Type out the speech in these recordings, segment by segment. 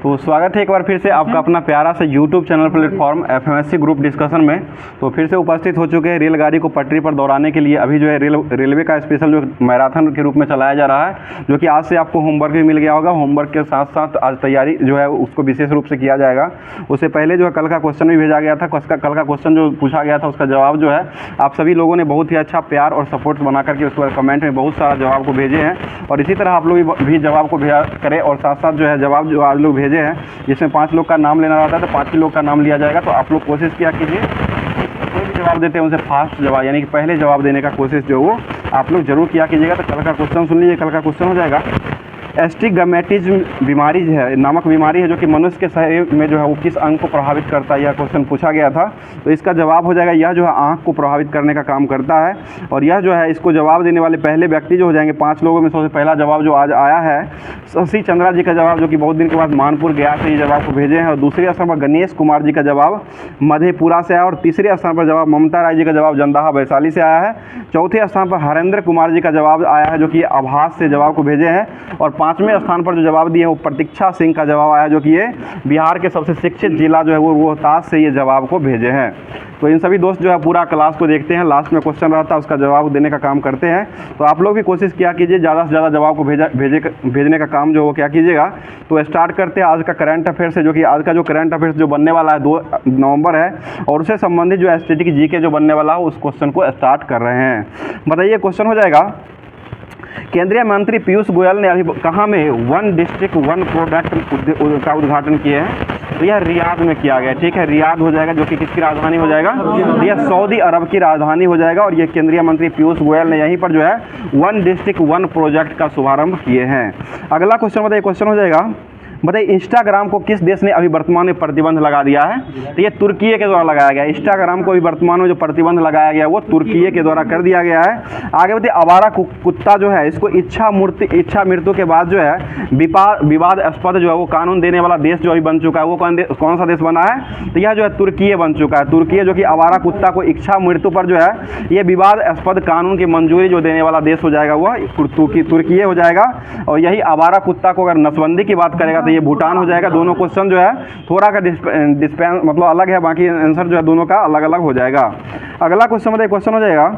तो स्वागत है एक बार फिर से आपका अपना प्यारा सा YouTube channel platform FMSC group discussion में। तो फिर से उपस्थित हो चुके हैं रेलगाड़ी को पटरी पर दौड़ाने के लिए। अभी जो है रेलवे का स्पेशल जो मैराथन के रूप में चलाया जा रहा है, जो कि आज से आपको होमवर्क भी मिल गया होगा। होमवर्क के साथ साथ आज तैयारी जो है उसको विशेष रूप से किया जाएगा। उससे पहले जो है कल का क्वेश्चन भी भेजा गया था। कल का क्वेश्चन जो पूछा गया था उसका जवाब जो है आप सभी लोगों ने बहुत ही अच्छा प्यार और सपोर्ट बना करके उसको कमेंट में बहुत सारा जवाब को भेजे हैं, और इसी तरह आप लोग भी जवाब को भेजा करें। और साथ साथ जो है जवाब जो आज लोग भेजे हैं, जिसमें 5 लोग का नाम लेना रहता है तो 5 ही लोग का नाम लिया जाएगा। तो आप लोग कोशिश किया कीजिए, कोई भी जवाब देते हैं उनसे फास्ट जवाब यानी कि पहले जवाब देने का कोशिश जो वो आप लोग जरूर किया कीजिएगा। तो कल का क्वेश्चन सुन लीजिए। कल का क्वेश्चन हो जाएगा एस्टिग्मेटिज्म बीमारी है, नामक बीमारी है, जो कि मनुष्य के शरीर में जो है वो किस अंग को प्रभावित करता है, यह क्वेश्चन पूछा गया था। तो इसका जवाब हो जाएगा यह जो है आँख को प्रभावित करने का काम करता है। और यह जो है इसको जवाब देने वाले पहले व्यक्ति जो हो जाएंगे 5 लोगों में सबसे पहला जवाब जो आज आया है शशि चंद्रा जी का जवाब, जो कि बहुत दिन के बाद मानपुर गया से ये जवाब को भेजे हैं। और दूसरे स्थान पर गणेश कुमार जी का जवाब मधेपुरा से आया। और तीसरे स्थान पर जवाब ममता राय जी का जवाब जंदाहा वैशाली से आया है। चौथे स्थान पर हरेंद्र कुमार जी का जवाब आया है, जो कि आभास से जवाब को भेजे हैं। और 5वें स्थान पर जो जवाब दिए वो प्रतीक्षा सिंह का जवाब आया, जो कि ये बिहार के सबसे शिक्षित जिला जो है वो रोहतास से ये जवाब को भेजे हैं। तो इन सभी दोस्त जो है पूरा क्लास को देखते हैं, लास्ट में क्वेश्चन रहता है उसका जवाब देने का काम करते हैं। तो आप लोग भी कोशिश किया कीजिए, ज़्यादा से ज़्यादा जवाब को भेजने का काम जो वो क्या कीजिएगा। तो स्टार्ट करते हैं आज का करंट अफेयर्स से, जो कि आज का जो करंट अफेयर्स जो बनने वाला है 2 नवंबर है, और उससे संबंधित जो एस्थेटिक जीके जो बनने वाला है उस क्वेश्चन को स्टार्ट कर रहे हैं। बताइए क्वेश्चन हो जाएगा, केंद्रीय मंत्री पीयूष गोयल ने अभी कहाँ में 1 डिस्ट्रिक्ट 1 प्रोडक्ट का उद्घाटन किए हैं। तो यह रियाद में किया गया, ठीक है, रियाद हो जाएगा, जो कि किसकी राजधानी हो जाएगा, यह सऊदी अरब की राजधानी हो जाएगा। और ये केंद्रीय मंत्री पीयूष गोयल ने यहीं पर जो है 1 डिस्ट्रिक्ट 1 प्रोजेक्ट का शुभारंभ किए हैं। अगला क्वेश्चन बताइए, क्वेश्चन हो जाएगा बताइए इंस्टाग्राम को किस देश ने अभी वर्तमान में प्रतिबंध लगा दिया है। तो ये तुर्की के द्वारा लगाया गया। इंस्टाग्राम को अभी वर्तमान में जो प्रतिबंध लगाया गया वो तुर्की के द्वारा कर दिया गया है। आगे बताइए आवारा कुत्ता जो है इसको इच्छा मृत्यु के बाद जो है विवादास्पद जो है वो कानून देने वाला देश जो अभी बन चुका है वो कौन सा देश बना है। तो यह जो है तुर्की बन चुका है। तुर्की जो कि आवारा कुत्ता को इच्छा मृत्यु पर जो है ये विवादास्पद कानून की मंजूरी जो देने वाला देश हो जाएगा वह तुर्की हो जाएगा। और यही आवारा कुत्ता को अगर नसबंदी की बात करेगा तो ये भूटान हो जाएगा। दोनों क्वेश्चन जो है थोड़ा का डिस्पेंस मतलब अलग है, बाकी आंसर जो है दोनों का अलग अलग हो जाएगा। अगला क्वेश्चन बताइए, क्वेश्चन हो जाएगा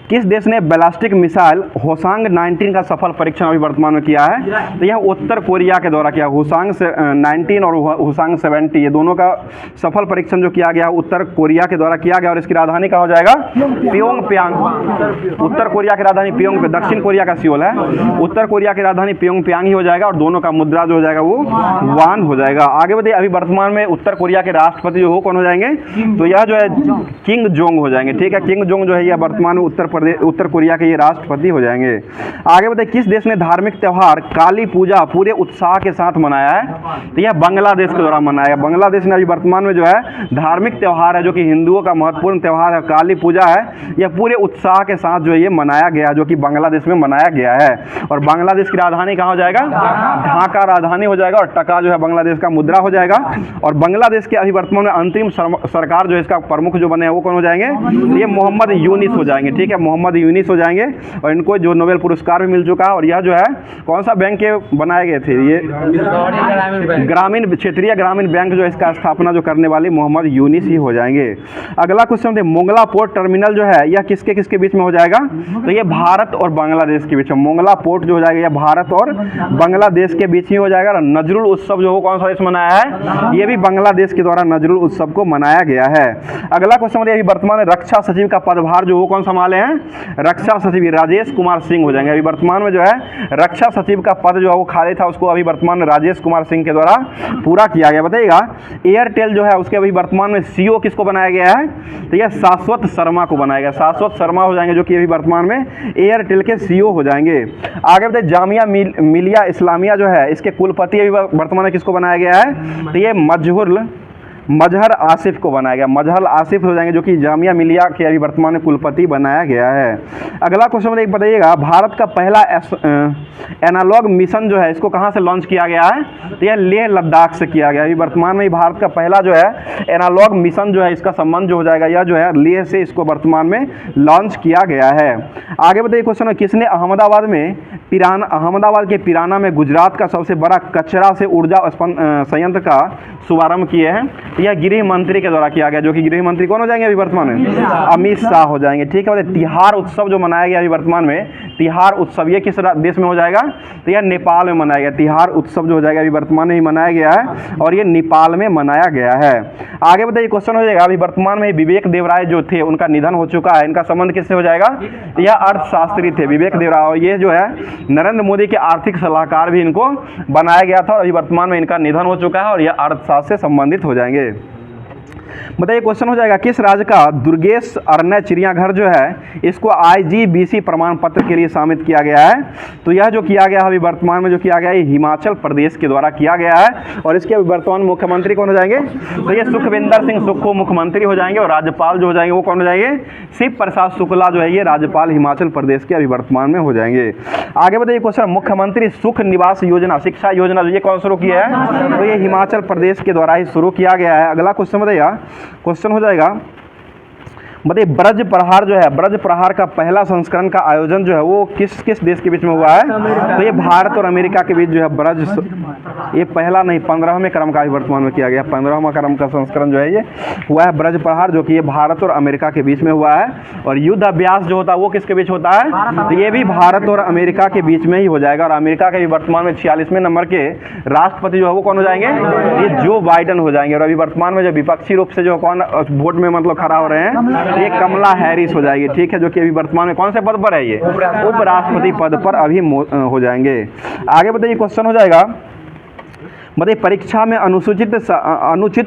किस देश ने बैलिस्टिक मिसाइल होसांग 19 का सफल परीक्षण अभी वर्तमान में किया है। तो यह उत्तर कोरिया के द्वारा किया। होसांग 19 और होसांग 70 ये दोनों का सफल परीक्षण जो किया गया उत्तर कोरिया के द्वारा किया गया। और इसकी राजधानी कहाँ हो जाएगा, प्योंगयांग। उत्तर कोरिया की राजधानी प्योंग, दक्षिण कोरिया का सियोल है, उत्तर कोरिया की राजधानी प्योंगयांग ही हो जाएगा। और दोनों का मुद्रा जो हो जाएगा वो वान हो जाएगा। आगे बताइए अभी वर्तमान में उत्तर कोरिया के राष्ट्रपति जो हो कौन हो जाएंगे, तो यह जो है किंग जोंग हो जाएंगे, ठीक है। किंग जोंग जो है यह वर्तमान में उत्तर कोरिया के ये राष्ट्रपति हो जाएंगे। आगे बताइए किस देश ने धार्मिक त्योहार काली पूजा पूरे उत्साह के साथ मनाया है। तो यह बांग्लादेश के द्वारा मनाया। बांग्लादेश ने अभी वर्तमान में जो है धार्मिक त्योहार है जो कि हिंदुओं का महत्वपूर्ण त्योहार है, काली पूजा है, यह पूरे उत्साह के साथ जो है ये मनाया गया, जो कि बांग्लादेश में मनाया गया है। और बांग्लादेश की राजधानी कहाँ हो जाएगा, ढाका राजधानी हो जाएगा। और टका जो है बांग्लादेश का मुद्रा हो जाएगा। और बांग्लादेश के अभी वर्तमान में अंतरिम सरकार जो है इसका प्रमुख जो बने हैं वो कौन हो जाएंगे, ये मोहम्मद यूनिस हो जाएंगे, ठीक है, मोहम्मद यूनिस हो जाएंगे। और इनको जो नोबेल पुरस्कार भी मिल चुका है। और यह जो है कौन सा बैंक के बनाए गए थे, ये ग्रामीण क्षेत्रीय ग्रामीण बैंक जो है इसका स्थापना जो करने वाले मोहम्मद यूनिस ही हो जाएंगे। अगला क्वेश्चन मोंगला पोर्ट टर्मिनल जो है यह किसके किसके बीच में हो जाएगा। तो ये भारत और बांग्लादेश के बीच में मोंगला पोर्ट जो हो जाएगा यह भारत और बांग्लादेश के बीच में हो जाएगा। और नजरुल उत्सव जो कौन सा देश मनाया है, ये भी बांग्लादेश के द्वारा नजरुल उत्सव को मनाया गया है। अगला क्वेश्चन अभी वर्तमान में रक्षा सचिव का पदभार जो वो कौन संभाले हैं, रक्षा सचिव राजेश कुमार सिंह हो जाएंगे। अभी वर्तमान में जो है रक्षा सचिव का पद जो है वो खाली था, उसको अभी वर्तमान में राजेश कुमार सिंह के द्वारा पूरा किया गया। बताइएगा एयरटेल जो है उसके अभी वर्तमान में सीईओ किसको बनाया गया है, तो यह शाश्वत शर्मा को बनाया गया। शाश्वत शर्मा हो जाएंगे जो कि अभी वर्तमान में एयरटेल के सीईओ हो जाएंगे। आगे बताइए जामिया मिलिया इस्लामिया जो है इसके कुलपति अभी वर्तमान में किसको बनाया गया है, तो ये मजहर आसिफ को बनाया गया। मजहर आसिफ हो जाएंगे जो कि जामिया मिलिया के अभी वर्तमान में कुलपति बनाया गया है। अगला क्वेश्चन एक बताइएगा, भारत का पहला एनालॉग मिशन जो है इसको कहाँ से लॉन्च किया गया है? तो यह लेह लद्दाख से किया गया। अभी वर्तमान में भारत का पहला जो है एनालॉग मिशन जो है इसका संबंध जो हो जाएगा यह जो है लेह से इसको वर्तमान में लॉन्च किया गया है। आगे बताइए क्वेश्चन, किसने अहमदाबाद के पिराना में गुजरात का सबसे बड़ा कचरा से ऊर्जा संयंत्र का शुभारंभ किए हैं? यह गृह मंत्री के द्वारा किया गया, जो कि गृह मंत्री कौन हो जाएंगे अभी वर्तमान में? अमित शाह हो जाएंगे। ठीक है, तिहार उत्सव जो मनाया गया अभी वर्तमान में, तिहार उत्सव ये किस देश में हो जाएगा? तो यह नेपाल में मनाया गया। तिहार उत्सव जो हो जाएगा अभी वर्तमान में ही मनाया गया है और ये नेपाल में मनाया गया है। आगे बताइए क्वेश्चन हो जाएगा, अभी वर्तमान में विवेक देवराय जो थे उनका निधन हो चुका है, इनका संबंध किससे हो जाएगा? यह अर्थशास्त्री थे विवेक देवराय, और ये जो है नरेंद्र मोदी के आर्थिक सलाहकार भी इनको बनाया गया था और अभी वर्तमान में इनका निधन हो चुका है और यह अर्थशास्त्र से संबंधित हो जाएंगे। बताइए क्वेश्चन हो जाएगा, किस राज्य का दुर्गेश अरण्य चिड़ियाघर जो है इसको IGBC प्रमाण पत्र के लिए शामित किया गया है? तो यह जो किया गया अभी वर्तमान में जो किया गया है हिमाचल प्रदेश के द्वारा किया गया है और इसके वर्तमान मुख्यमंत्री कौन हो जाएंगे? तो ये सुखविंदर सिंह सुक्खू मुख्यमंत्री हो जाएंगे और राज्यपाल जो हो जाएंगे वो कौन हो जाएंगे? शिव प्रसाद शुक्ला जो है ये राज्यपाल हिमाचल प्रदेश के अभी वर्तमान में हो जाएंगे। आगे बताइए क्वेश्चन, मुख्यमंत्री सुख निवास योजना शिक्षा योजना जो ये कौन शुरू किया है? तो ये हिमाचल प्रदेश के द्वारा ही शुरू किया गया है। अगला क्वेश्चन बताइए, क्वेश्चन हो जाएगा, बताइए ब्रज प्रहार जो है, ब्रज प्रहार का पहला संस्करण का आयोजन जो है वो किस किस देश के बीच में हुआ है? तो ये भारत और अमेरिका के बीच जो है ये पहला नहीं 15वें क्रम का वर्तमान में किया गया। 15वां क्रम का संस्करण जो है ये हुआ है ब्रज प्रहार, जो कि ये भारत और अमेरिका के बीच में हुआ है। और युद्ध अभ्यास जो होता है वो किसके बीच होता है? तो ये भी भारत और अमेरिका के बीच में ही हो जाएगा और अमेरिका के भी वर्तमान में 46वें नंबर के राष्ट्रपति जो है वो कौन हो जाएंगे? ये जो बाइडेन हो जाएंगे। और अभी वर्तमान में जो विपक्षी रूप से जो कौन वोट में मतलब खड़ा हो रहे हैं ये कमला हैरिस हो जाएगी। ठीक है, जो कि अभी वर्तमान में कौन से पद पर है? ये उपराष्ट्रपति पद पर अभी हो जाएंगे। आगे बताइए क्वेश्चन हो जाएगा, बताइए परीक्षा में अनुचित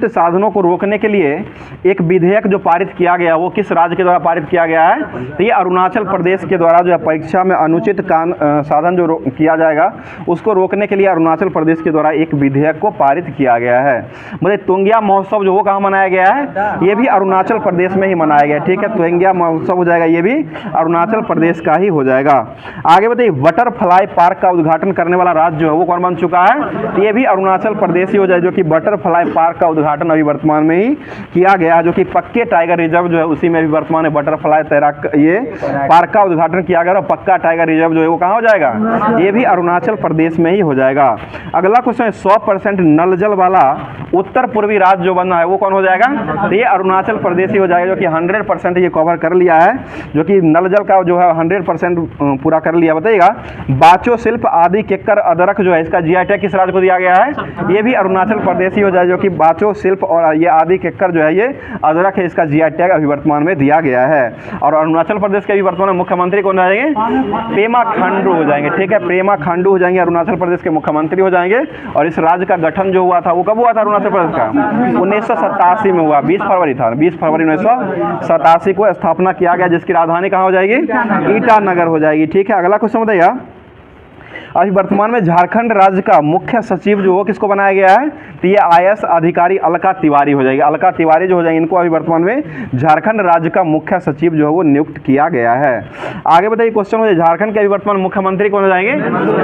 साधनों को रोकने के लिए एक विधेयक जो पारित किया गया वो किस राज्य के द्वारा पारित किया गया है? तो ये अरुणाचल प्रदेश के द्वारा जो है परीक्षा में अनुचित साधन जो किया जाएगा उसको रोकने के लिए अरुणाचल प्रदेश के द्वारा एक विधेयक को पारित किया गया है। मतलब तोंगिया महोत्सव जो वो कहाँ मनाया गया है? ये भी अरुणाचल प्रदेश में ही मनाया गया। ठीक है, तोंगिया महोत्सव हो जाएगा ये भी अरुणाचल प्रदेश का ही हो जाएगा। आगे बताइए बटरफ्लाई पार्क का उद्घाटन करने वाला राज्य जो है वो कौन बन चुका है? तो ये भी अरुणाचल प्रदेश ही हो जाए, जो कि बटरफ्लाई पार्क का उद्घाटन अभी वर्तमान में ही किया गया, जो कि पक्के टाइगर रिजर्व जो है उसी में अभी वर्तमान में बटरफ्लाई तैराक ये पार्क का उद्घाटन किया गया और पक्का टाइगर रिजर्व जो है वो कहाँ हो जाएगा? ये भी अरुणाचल प्रदेश में ही हो जाएगा। अगला क्वेश्चन है 100% नल जल वाला उत्तर पूर्वी राज्य जो बना है वो कौन हो जाएगा? तो ये अरुणाचल प्रदेश ही हो जाएगा, जो कि 100% ये कवर कर लिया है, जो कि नल जल का जो है 100% पूरा कर लिया। बताइएगा बाचो शिल्प आदि केकर अदरक जो है इसका GI टैग किस राज्य को दिया गया है? ये भी अरुणाचल प्रदेश ही हो जाए, जो कि बाचो शिल्प और ये आदि केकर जो है ये अदरक है इसका GI टैग अभी वर्तमान में दिया गया है। और अरुणाचल प्रदेश के अभी वर्तमान में मुख्यमंत्री कौन रहेंगे? पेमा खांडू हो जाएंगे। ठीक है, पेमा खांडू हो जाएंगे, अरुणाचल प्रदेश के मुख्यमंत्री हो जाएंगे। और इस राज्य का गठन जो हुआ था वो कब हुआ था अरुणाचल प्रदेश का? 1987 में हुआ, 20 फरवरी था, 20 फरवरी 1987 को स्थापना किया गया, जिसकी राजधानी कहाँ हो जाएगी? ईटानगर हो जाएगी। ठीक है, अगला क्वेश्चन बताइए, अभी वर्तमान में झारखंड राज्य का मुख्य सचिव जो वो किसको बनाया गया है? तो ये IAS अधिकारी अलका तिवारी हो जाएगी। अलका तिवारी जो हो जाएंगे इनको अभी वर्तमान में झारखंड राज्य का मुख्य सचिव जो है वो नियुक्त किया गया है। आगे बताइए क्वेश्चन हो जाए, झारखंड के अभी वर्तमान मुख्यमंत्री कौन हो जाएंगे?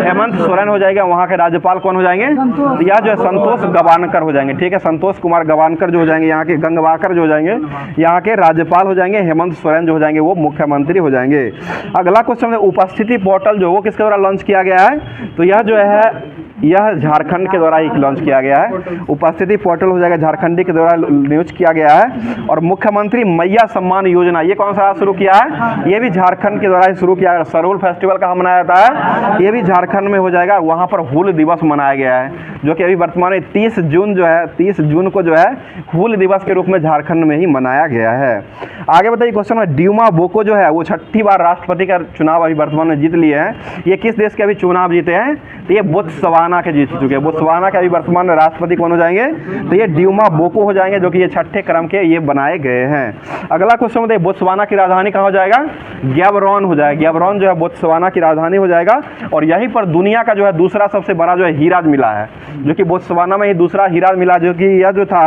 हेमंत सोरेन हो जाएगा। वहाँ के राज्यपाल कौन हो जाएंगे? तो यह जो है संतोष गवानकर हो जाएंगे। ठीक है, संतोष कुमार गवानकर जो हो जाएंगे, यहाँ के गंगवाकर जो हो जाएंगे यहाँ के राज्यपाल हो जाएंगे। हेमंत सोरेन जो हो जाएंगे वो मुख्यमंत्री हो जाएंगे। अगला क्वेश्चन है उपस्थिति पोर्टल जो वो किसके द्वारा लॉन्च किया गया है? तो यह जो है यह झारखंड के द्वारा ही लॉन्च किया गया है। उपस्थिति पोर्टल हो जाएगा झारखंडी के द्वारा लॉन्च किया गया है। और मुख्यमंत्री मैया सम्मान योजना ये कौन सा शुरू किया है? ये भी झारखंड के द्वारा ही शुरू किया है। सरोल फेस्टिवल कहाँ मनाया जाता है? ये भी झारखंड में हो जाएगा। वहाँ पर हूल दिवस मनाया गया है, जो कि अभी वर्तमान में 30 जून जो है 30 जून को जो है हूल दिवस के रूप में झारखंड में ही मनाया गया है। आगे बताइए क्वेश्चन में ड्यूमा बोको जो है वो 6ठी बार राष्ट्रपति का चुनाव अभी वर्तमान में जीत लिए हैं। ये किस देश के अभी चुनाव जीते हैं? तो ये बोत्सवाना के जीत चुके हैं। बोत्सवाना के अभी वर्तमान में राष्ट्रपति कौन हो जाएंगे? तो ये ड्यूमा बोको हो जाएंगे, जो कि ये 6ठे क्रम के ये बनाए गए हैं। अगला क्वेश्चन बताइए बोत्सवाना की राजधानी कहाँ हो जाएगा? गैबरोन हो जाएगा। गैबरोन जो है बोत्सवाना की राजधानी हो जाएगा और यहीं पर दुनिया का जो है दूसरा सबसे बड़ा जो है हीरा मिला है। जो कि बोत्सवाना में ही दूसरा हीरा मिला, जो कि यह जो था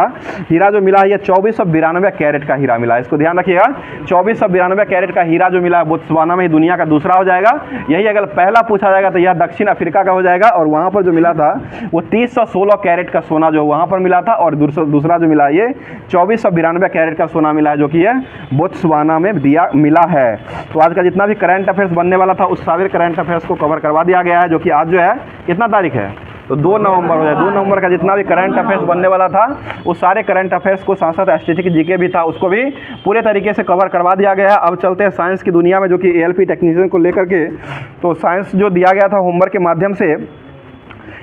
हीरा जो मिला यह 2492 कैरेट का हीरा मिला। इसको ध्यान रखिएगा, 2492 कैरेट का हीरा जो मिला बोत्सवाना में ही दुनिया का दूसरा हो जाएगा। यही अगर पहला पूछा जाएगा तो यह दक्षिण अफ्रीका का हो जाएगा, और वहाँ पर जो मिला था वो 316 कैरेट का सोना जो वहाँ पर मिला था, और दूसरा जो मिला ये 2492 कैरेट का सोना मिला है, जो कि यह बोत्सवाना में मिला है। तो आज का जितना भी करंट अफेयर्स बनने वाला था उस सारे करंट अफेयर्स को कवर करवा दिया गया है, जो कि आज जो है कितना तारीख है, तो 2 नवंबर हो जाए। 2 नवंबर का जितना भी करंट अफेयर्स बनने वाला था उस सारे करंट अफेयर्स को, साथ साथ स्टैटिस्टिक्स जीके भी था, उसको भी पूरे तरीके से कवर करवा दिया गया है। अब चलते हैं साइंस की दुनिया में, जो कि एएलपी टेक्नीशियन को लेकर के। तो साइंस जो दिया गया था होमवर्क के माध्यम से,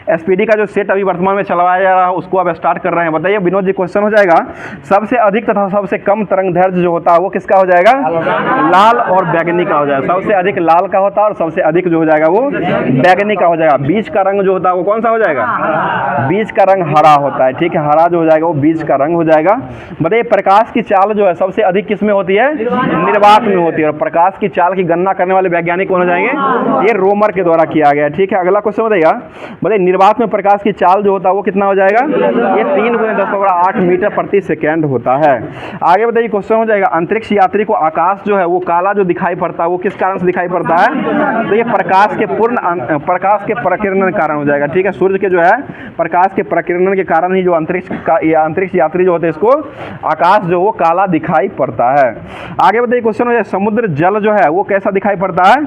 एसपीडी का जो सेट अभी वर्तमान में चलवाया जा रहा है उसको अब स्टार्ट कर रहे हैं। बताइए विनोद जी, क्वेश्चन हो जाएगा, सबसे अधिक तथा सबसे कम तरंग दैर्ध्य जो होता है वो किसका हो जाएगा? लाल और बैगनी का हो जाएगा। सबसे अधिक लाल का होता है और सबसे अधिक जो हो जाएगा वो बैगनी का हो जाएगा। बीज का रंग जो होता है वो कौन सा हो जाएगा? बीज का रंग हरा होता है, ठीक है, हरा जो हो जाएगा वो बीज का रंग हो जाएगा। बताइए प्रकाश की चाल जो है सबसे अधिक किस में होती है? निर्वात में होती है। और प्रकाश की चाल की गणना करने वाले वैज्ञानिक कौन हो जाएंगे? ये रोमर के द्वारा किया गया, ठीक है। अगला क्वेश्चन बताइएगा, बताइए निर्वात में प्रकाश की चाल जो होता है वो कितना हो जाएगा? ये 3 × 10⁸ मीटर प्रति सेकेंड होता है। आगे बताइए क्वेश्चन हो जाएगा, अंतरिक्ष यात्री को आकाश जो है वो काला जो दिखाई पड़ता है वो किस कारण से दिखाई पड़ता है? तो ये प्रकाश के प्रकीर्णन के कारण हो जाएगा, ठीक है। सूर्य के जो है प्रकाश के प्रकीर्णन के कारण ही जो अंतरिक्ष यात्री जो होते हैं इसको आकाश जो वो काला दिखाई पड़ता है। आगे बताइए क्वेश्चन हो जाए, समुद्र जल जो है वो कैसा दिखाई पड़ता है?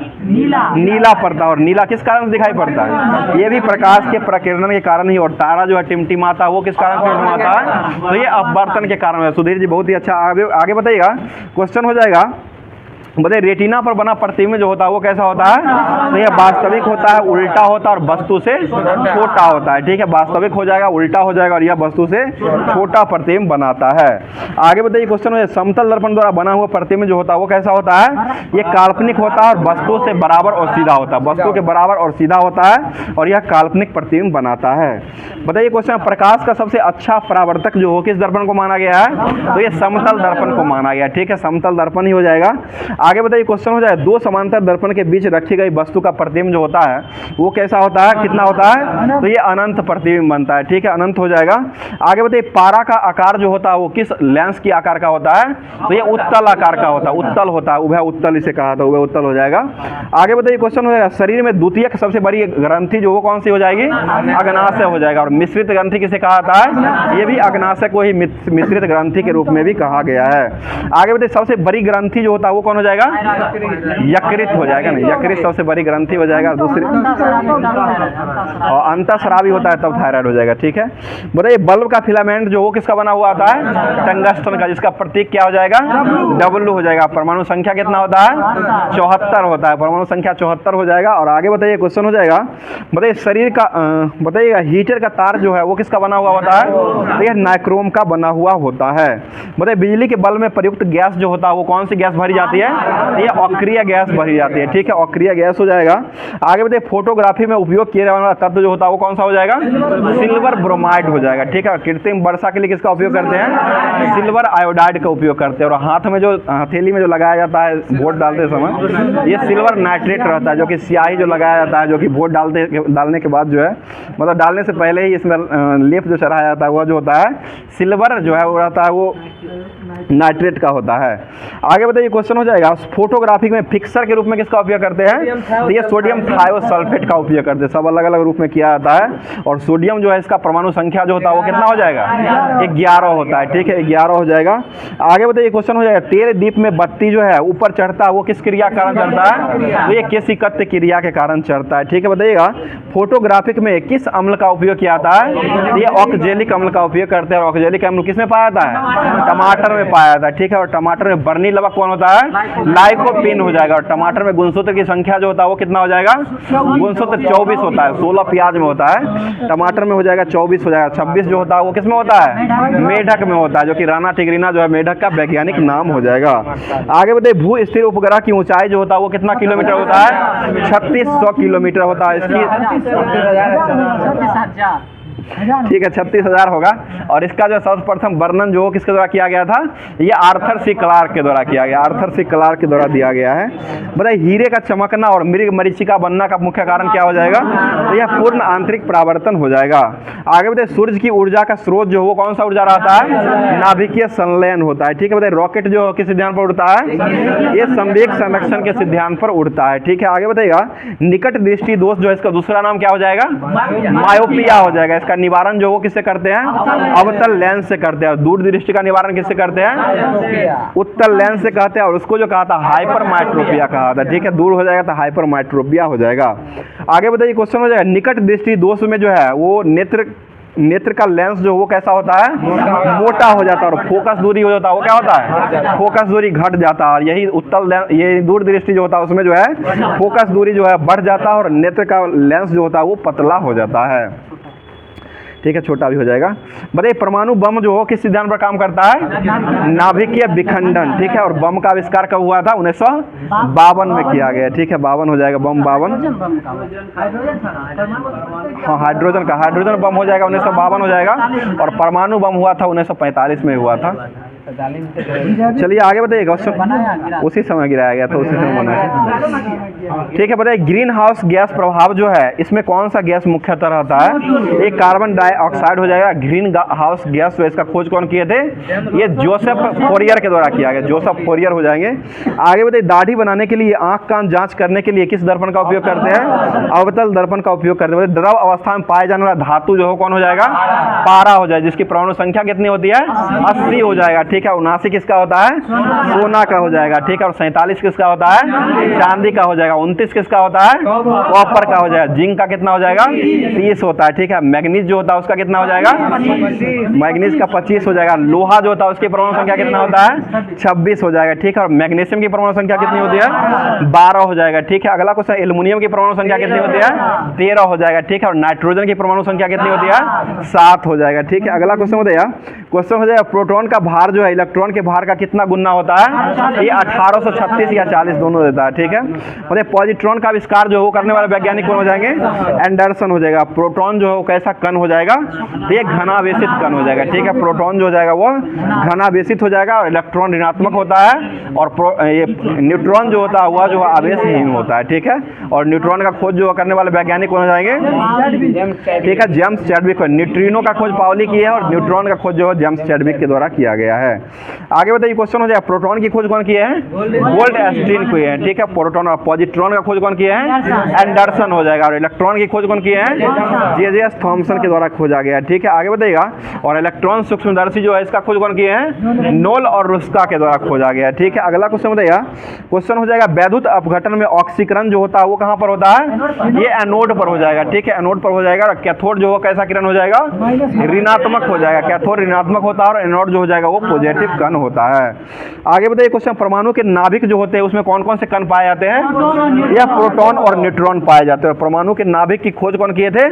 नीला पड़ता है। और नीला किस कारण से दिखाई पड़ता है? ये भी प्रकाश के प्रकीर्णन के कारण ही। और तारा जो है टिमटिमाता है वो किस कारण से टिमटिमाता है? तो ये अपवर्तन के कारण है। सुधीर जी बहुत ही अच्छा। आगे बताइएगा क्वेश्चन हो जाएगा, बताइए रेटिना पर बना प्रतिबिंब जो होता है वो कैसा होता है? तो यह वास्तविक होता है, उल्टा होता है और वस्तु से छोटा होता है, ठीक है। वास्तविक हो जाएगा, उल्टा हो जाएगा और यह वस्तु से छोटा प्रतिबिंब बनाता है। आगे बताइए क्वेश्चन हो, समतल दर्पण द्वारा बना हुआ प्रतिबिंब जो होता है वो कैसा होता है? ये काल्पनिक होता है और वस्तु से बराबर और सीधा होता है, वस्तु के बराबर और सीधा होता है और यह काल्पनिक प्रतिबिंब बनाता है। बताइए क्वेश्चन, प्रकाश का सबसे अच्छा परावर्तक जो हो किस दर्पण को माना गया है? तो ये समतल दर्पण को माना गया, ठीक है, समतल दर्पण ही हो जाएगा। आगे बताइए क्वेश्चन हो जाए, 2 समांतर दर्पण के बीच रखी गई वस्तु का प्रतिबिंब जो होता है वो कैसा होता है? कितना होता है? तो ये अनंत प्रतिबिंब बनता है, ठीक है, अनंत हो जाएगा। आगे बताइए पारा का आकार जो होता है वो किस लेंस की आकार का होता है? तो ये उत्तल आकार का होता है, उत्तल होता है, उभय उत्तल इसे कहा था, उभय उत्तल हो जाएगा। आगे बताइए क्वेश्चन हो जाएगा, शरीर में द्वितीयक सबसे बड़ी ग्रंथि जो वो कौन सी हो जाएगी? अग्नाशय हो जाएगा। और मिश्रित ग्रंथि किसे कहा जाता है? ये भी अग्नाशय को ही मिश्रित ग्रंथि के रूप में भी कहा गया है। आगे बताइए सबसे बड़ी ग्रंथि जो होता है वो कौन हो जाएगा? यकृत हो जाएगा ना, यकृत सबसे बड़ी ग्रंथि हो जाएगा। दूसरी और अंतःस्रावी होता है तब थायराइड हो जाएगा, ठीक है। बताइए बल्ब का फिलामेंट जो वो किसका बना हुआ आता है? टंगस्टन का, जिसका प्रतीक क्या हो जाएगा? W हो जाएगा। परमाणु संख्या कितना होता है? 74 होता है, परमाणु संख्या 74 हो जाएगा। और आगे बताइए क्वेश्चन हो जाएगा, बताइए शरीर का बताइएगा हीटर का तार जो है वो किसका बना हुआ होता है? तो यह नाइक्रोम का बना हुआ होता है। बताइए बिजली के बल्ब में प्रयुक्त गैस जो होता है वो कौन सी गैस भरी जाती है? ये अक्रिय गैस भरी जाती है, ठीक है, अक्रिय गैस हो जाएगा। आगे बताइए फोटोग्राफी में उपयोग किया जाने वाला तत्व जो होता है वो कौन सा हो जाएगा? सिल्वर ब्रोमाइड हो जाएगा, ठीक है। कृत्रिम वर्षा के लिए किसका उपयोग करते हैं? सिल्वर आयोडाइड का उपयोग करते हैं। और हाथ में जो हथेली में जो लगाया जाता है वोट डालते समय ये सिल्वर नाइट्रेट रहता है, जो कि स्याही जो लगाया जाता है, जो कि वोट डालने के बाद जो है मतलब डालने से पहले ही इसमें लेप जो चढ़ाया जाता है वो जो होता है सिल्वर जो है वो रहता है वो नाइट्रेट का होता है। आगे बताइए क्वेश्चन हो जाएगा, फोटोग्राफी में फिक्सर के रूप में किसका उपयोग करते हैं? तो ये सोडियम थायोसल्फेट का उपयोग करते हैं, सब अलग अलग रूप में किया जाता है। और सोडियम जो है इसका परमाणु संख्या जो होता है वो कितना हो जाएगा? 11 होता है, ठीक है, 11 हो जाएगा। आगे बताइए क्वेश्चन हो जाएगा, तेल दीप में बत्ती जो है ऊपर चढ़ता है वो किस क्रिया के कारण चढ़ता है? तो ये केशिकत्य क्रिया के कारण चढ़ता है, ठीक है। बताइएगा फोटोग्राफिक में किस अम्ल का उपयोग किया जाता है? ये ऑक्जेलिक अम्ल का उपयोग करते हैं। और ऑक्जेलिक अम्ल किस में पाया जाता है? टमाटर में पाया जाता है, ठीक है। और टमाटर में बर्नी लवक कौन होता है? लाइकोपीन हो जाएगा। और टमाटर में गुणसूत्र की संख्या जो होता है वो कितना हो जाएगा? गुणसूत्र 24 होता है। 16 प्याज में होता है, टमाटर में हो जाएगा 24 हो जाएगा। 26 जो होता है वो किस में होता है? मेढक में होता है, जो कि राना टिग्रिना जो है मेढक का वैज्ञानिक नाम हो जाएगा। आगे बताइए भू स्थिर उपग्रह की ऊंचाई जो होता है वो कितना किलोमीटर होता है? 3600 किलोमीटर होता है। इसकी ठीक है, 36,000 होगा। और इसका जो सर्वप्रथम वर्णन जो किसके द्वारा किया गया था, ये आर्थर सी क्लार्क के द्वारा किया गया, आर्थर सी क्लार्क के द्वारा दिया गया है। बताइए हीरे का चमकना और मृग मरीचिका बनना का मुख्य कारण क्या हो जाएगा, तो यह पूर्ण आंतरिक परावर्तन हो जाएगा। आगे बताइए सूर्य की ऊर्जा का स्रोत जो वो कौन सा ऊर्जा रहता है, नाभिकीय संलयन होता है। ठीक है, बताइए रॉकेट जो किस सिद्धांत पर उड़ता है, ये संवेग संरक्षण के सिद्धांत पर उड़ता है। ठीक है, आगे बताइएगा निकट दृष्टि दोष जो है इसका दूसरा नाम क्या हो जाएगा, मायोपिया हो जाएगा। इसका निवारण जो वो किससे करते हैं, अवतल लेंस से करते हैं। दूर दृष्टि का निवारण किससे करते हैं, उत्तल लेंस से कहते हैं। और उसको जो कहा था हाइपरमेट्रोपिया कहा था। ठीक है, दूर हो जाएगा तो हाइपरमेट्रोपिया हो जाएगा। आगे बताइए क्वेश्चन हो जाएगा निकट दृष्टि दोष में जो है वो नेत्र का लेंस जो वो कैसा होता है, मोटा हो जाता है। और फोकस दूरी हो जाता है वो क्या होता है, फोकस दूरी घट जाता है। और यही उत्तल ये दूर दृष्टि जो होता है उसमें जो है फोकस दूरी जो है बढ़ जाता है और नेत्र का लेंस जो होता है वो पतला हो जाता है। ठीक है, छोटा भी हो जाएगा। बताइए परमाणु बम जो हो किस सिद्धांत पर काम करता है, नाभिकीय विखंडन। ठीक है, और बम का आविष्कार कब हुआ था, 1952 में किया गया। ठीक है, 52 हो जाएगा, बम 52। हाँ, हाइड्रोजन बम हो जाएगा, 1952 हो जाएगा। और परमाणु बम हुआ था 1945 में हुआ था। चलिए आगे बताइए क्वेश्चन, उसी समय गिराया गया था, उसी समय बनाया। ठीक है, बताइए ग्रीन हाउस गैस प्रभाव जो है इसमें कौन सा गैस मुख्यतः रहता है, एक कार्बन डाइऑक्साइड हो जाएगा। ग्रीन हाउस गैस जो इसका खोज कौन किए थे, ये जोसेफ फोरियर के द्वारा किया गया, जोसेफ फोरियर हो जाएंगे। आगे बताइए दाढ़ी बनाने के लिए, आंख कान जांच करने के लिए किस दर्पण का उपयोग करते हैं, अवतल दर्पण का उपयोग करते हैं। द्रव अवस्था में पाए जाने वाला धातु जो हो कौन हो जाएगा, पारा हो जाए, जिसकी परमाणु संख्या कितनी होती है, 80 हो जाएगा। ठीक है, 79 किसका होता है, सोना का हो जाएगा। ठीक है, और 47 किसका होता है, चांदी का हो जाएगा। 29 किसका होता है, कॉपर का हो जाएगा। जिंक का कितना हो जाएगा, 30 होता है। ठीक है, मैग्नीज जो होता है उसका कितना हो जाएगा, मैग्नीज का 25 हो जाएगा। लोहा जो होता है उसकी परमाणु संख्या कितना होता है, 26 हो जाएगा। ठीक है, और मैग्नीशियम की परमाणु संख्या कितनी होती है, 12 हो जाएगा। ठीक है, अगला क्वेश्चन एल्युमिनियम की परमाणु संख्या कितनी होती है, 13 हो जाएगा। ठीक है, और नाइट्रोजन की परमाणु संख्या कितनी होती है, 7 हो जाएगा। ठीक है, अगला क्वेश्चन हो जाएगा प्रोटॉन का भार जो है इलेक्ट्रॉन के भार का कितना गुना होता है, ये 1836 या 40 दोनों देता है। ठीक है, मतलब पॉजिट्रॉन का आविष्कार जो हो करने वाले वैज्ञानिक कौन हो जाएंगे, एंडरसन हो जाएगा। प्रोटॉन जो है कैसा कण हो जाएगा, तो ये घनावेशित कण हो जाएगा। ठीक है, प्रोटॉन जो हो जाएगा वो घनावेशित हो जाएगा और इलेक्ट्रॉन ऋणात्मक होता है। और ये न्यूट्रॉन जो होता है वह जो आवेशहीन होता है। ठीक है, और न्यूट्रॉन का खोज जो करने वाले वैज्ञानिक कौन हो जाएंगे, ठीक है, जेम्स चैडविक। न्यूट्रिनो का खोज पाउली की है और न्यूट्रॉन का खोज जो है जेम्स चैडविक के द्वारा किया गया है। आगे बताइए क्वेश्चन हो जाए प्रोटॉन की खोज कौन किए हैं, गोल्ड एस्टीन किए हैं। ठीक है, प्रोटॉन और पॉजिट्रॉन का खोज कौन किए हैं, एंडरसन हो जाएगा। और इलेक्ट्रॉन की खोज कौन किए हैं, जे.जे.एस. थॉमसन के द्वारा खोजा गया। ठीक है, आगे बताइएगा और इलेक्ट्रॉन सूक्ष्मदर्शी जो है इसका खोज कौन किए हैं, नोल और रुस्का के द्वारा खोजा गया। ठीक है, अगला क्वेश्चन बताइएगा, क्वेश्चन हो जाएगा वैद्युत अपघटन में ऑक्सीकरण जो होता है वो कहां पर होता है, ये एनोड पर हो जाएगा। ठीक है, एनोड पर हो जाएगा। और कैथोड जो हो कैसा किरण हो जाएगा, ऋणात्मक हो जाएगा। कैथोड ऋणात्मक होता है और एनोड जो हो जाएगा वो पॉजिटिव कण होता है। आगे बताइए क्वेश्चन परमाणु के नाभिक जो होते हैं उसमें कौन कौन से कण पाए जाते हैं, यह प्रोटॉन और न्यूट्रॉन पाए जाते हैं। और परमाणु के नाभिक की खोज कौन किए थे,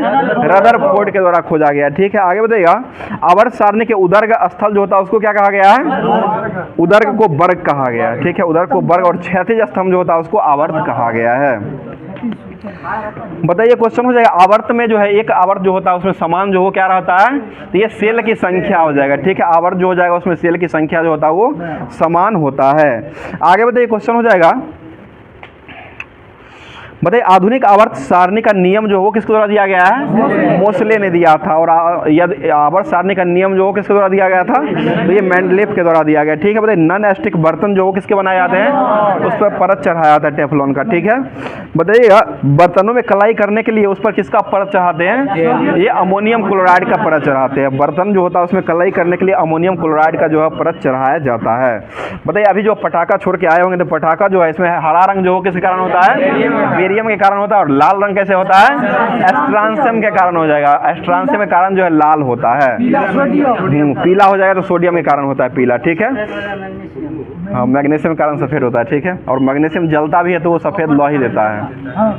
रदरफोर्ड के द्वारा खोजा गया। ठीक है, आगे बताइएगा आवर्त सारणी के उदर्ग स्थल जो होता है उसको क्या कहा गया है, उदर्ग को वर्ग कहा गया है। ठीक है, उदर्ग को वर्ग। और क्षैतिज स्तंभ जो होता है उसको आवर्त कहा गया है। बताइए क्वेश्चन हो जाएगा आवर्त में जो है एक आवर्त जो होता है उसमें समान जो हो क्या रहता है, तो ये सेल की संख्या हो जाएगा। ठीक है, आवर्त जो हो जाएगा उसमें सेल की संख्या जो होता है वो समान होता है। आगे बताइए क्वेश्चन हो जाएगा, बताइए आधुनिक आवर्त सारणी का नियम जो हो किसके द्वारा दिया गया है, मोसले ने दिया था। और यदि आवर्त सारणी का नियम जो हो किसके द्वारा दिया गया था, तो ये मेंडलेव के द्वारा दिया गया। ठीक है, बताइए नॉन स्टिक बर्तन जो हो किसके बनाए जाते हैं, उस पर परत चढ़ाया जाता है टेफ्लॉन का। ठीक है, बताइएगा बर्तनों में कलाई करने के लिए उस पर किसका परत चढ़ाते हैं, ये अमोनियम क्लोराइड का परत चढ़ाते हैं। बर्तन जो होता है उसमें कलाई करने के लिए अमोनियम क्लोराइड का जो है परत चढ़ाया जाता है। बताइए अभी जो पटाखा छोड़ के आए होंगे तो पटाखा जो है इसमें हरा रंग जो हो किसके कारण होता है, के कारण होता है। और लाल रंग कैसे होता है, एस्ट्रांसियम के कारण हो जाएगा। एस्ट्रांसियम के कारण जो है लाल होता है। पीला हो जाएगा तो सोडियम के कारण होता है पीला। ठीक है, हाँ, मैग्नीशियम के कारण सफेद होता है। ठीक है, और मैग्नीशियम जलता भी है तो वो सफेद लौ ही देता है,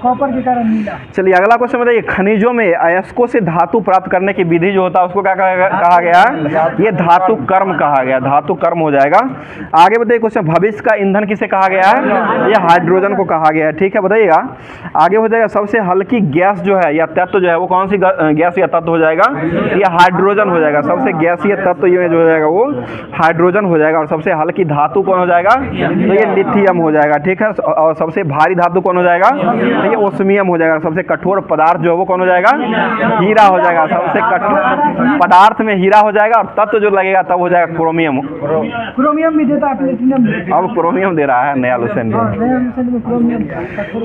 कॉपर के कारण नीला। चलिए अगला क्वेश्चन बताइए खनिजों में अयस्कों से धातु प्राप्त करने की विधि जो होता है उसको क्या कहा गया है, ये धातु कर्म कहा गया। धातु कर्म हो जाएगा। आगे बताइए क्वेश्चन भविष्य का ईंधन किसे कहा गया है, ये हाइड्रोजन को कहा गया है। ठीक है, बताइएगा आगे हो जाएगा सबसे हल्की गैस जो है या तत्व जो है वो कौन सी गैस या तत्व हो जाएगा, ये हाइड्रोजन हो जाएगा। सबसे गैसीय तत्व ये जो हो जाएगा वो हाइड्रोजन हो जाएगा। और सबसे हल्की धातु कौन हो जाएगा, तो ये लिथियम हो जाएगा, ठीक है। और सबसे भारी धातु कौन हो जाएगा, तो ये ओस्मियम हो जाएगा। सबसे कठोर पदार्थ जो है वो कौन हो जाएगा, हीरा हो जाएगा। सबसे कठोर पदार्थ में हीरा हो जाएगा और तत्व जो लगेगा तब हो जाएगा क्रोमियम। क्रोमियम भी देता है, प्लेटिनम अब क्रोमियम दे रहा है नया लुसेंट।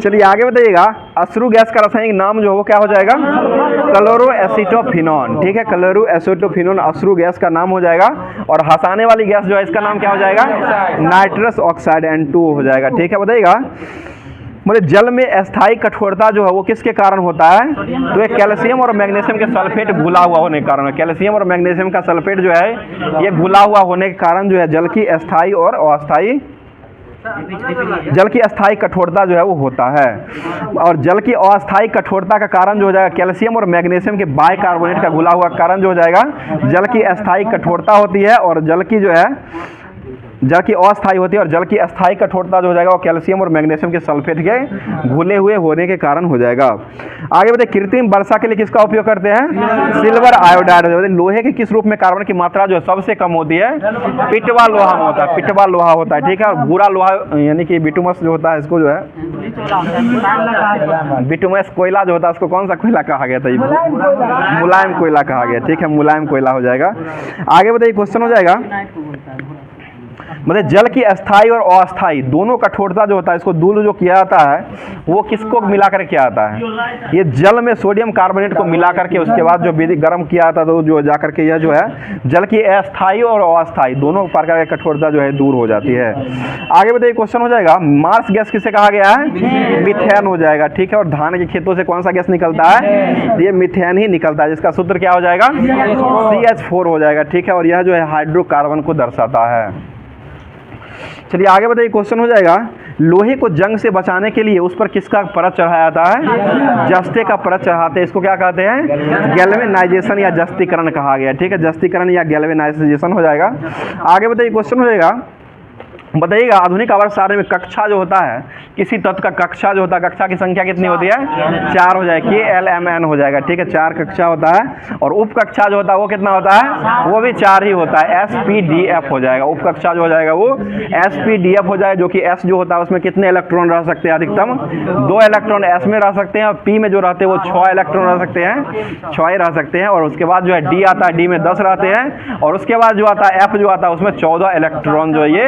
चलिए आगे बताइएगा, अश्रु गैस का रासायनिक नाम जो है वो क्या हो जाएगा, क्लोरो एसीटोफिनॉन, ठीक है। क्लोरो एसीटोफिनॉन अश्रु गैस का नाम हो जाएगा। और हंसाने वाली गैस जो है इसका नाम क्या हो जाएगा, नाइट्रस ऑक्साइड N2 हो जाएगा, ठीक है। बताइएगा मतलब जल में अस्थायी कठोरता जो है वो किसके कारण होता है, तो ये कैल्शियम और मैग्नीशियम के सल्फेट घुला हुआ होने के कारण है। कैल्शियम और मैग्नीशियम का सल्फेट जो है ये घुला हुआ होने के कारण जो है जल की अस्थायी और अस्थायी, जल की अस्थायी कठोरता जो है वो होता है। और जल की अस्थायी कठोरता का कारण जो हो जाएगा कैल्शियम और मैग्नीशियम के बाइकार्बोनेट का घुला हुआ कारण जो हो जाएगा जल की अस्थायी कठोरता होती है। और जल की जो है जल की अस्थायी होती है और जल की अस्थायी कठोरता जो हो जाएगा वो कैल्शियम और मैग्नीशियम के सल्फेट के घुले हुए होने के कारण हो जाएगा। आगे बताइए, कृत्रिम वर्षा के लिए किसका उपयोग करते हैं, सिल्वर आयोडाइड। लोहे के किस रूप में कार्बन की मात्रा जो है सबसे कम होती है, पिटवा लोहा में होता है, पिटवा लोहा होता है, ठीक है। और भूरा लोहा यानी कि बिटुमस जो होता है इसको जो है बिटुमस कोयला जो होता है उसको कौन सा कोयला कहा गया था, मुलायम कोयला कहा गया, ठीक है, मुलायम कोयला हो जाएगा। आगे बताइए क्वेश्चन हो जाएगा, मतलब जल की अस्थायी और अस्थायी दोनों कठोरता जो होता है इसको दूर जो किया जाता है वो किसको मिलाकर किया जाता है, ये जल में सोडियम कार्बोनेट को मिलाकर के उसके बाद जो विधि गर्म किया जाता है तो जो जाकर के यह जो है जल की अस्थायी और अस्थायी दोनों प्रकार की कठोरता जो है दूर हो जाती है। आगे बताइए क्वेश्चन हो जाएगा, मार्स गैस किसे कहा गया है, मीथेन हो जाएगा, ठीक है। और धान के खेतों से कौन सा गैस निकलता है, ये मीथेन ही निकलता है, जिसका सूत्र क्या हो जाएगा, CH4 हो जाएगा, ठीक है। और यह जो है हाइड्रोकार्बन को दर्शाता है। चलिए आगे बताइए क्वेश्चन हो जाएगा, लोहे को जंग से बचाने के लिए उस पर किसका परत चढ़ाया जाता है, जस्ते का परत चढ़ाते हैं। इसको क्या कहते हैं, गैल्वेनाइजेशन या जस्तीकरण कहा गया, ठीक है। जस्तीकरण या गैल्वेनाइजेशन हो जाएगा। आगे बताइए क्वेश्चन हो जाएगा, बताइएगा आधुनिक आवर्त सारणी में कक्षा जो होता है किसी तत्व का कक्षा जो होता है, कक्षा की संख्या कितनी होती है, 4 हो जाएगा, KLMN हो जाएगा, ठीक है। 4 कक्षा होता है। और उप कक्षा जो होता है वो कितना होता है, वो भी 4 ही होता है, SPDF हो जाएगा। उप कक्षा जो हो जाएगा वो SPDF हो जाएगा, जो कि S जो होता है उसमें कितने इलेक्ट्रॉन रह सकते हैं, अधिकतम 2 इलेक्ट्रॉन S में रह सकते हैं। और P में जो रहते हैं वो 6 इलेक्ट्रॉन रह सकते हैं, 6 ही रह सकते हैं। और उसके बाद जो है D आता है, D में 10 रहते हैं। और उसके बाद जो आता है F जो आता है उसमें 14 इलेक्ट्रॉन जो ये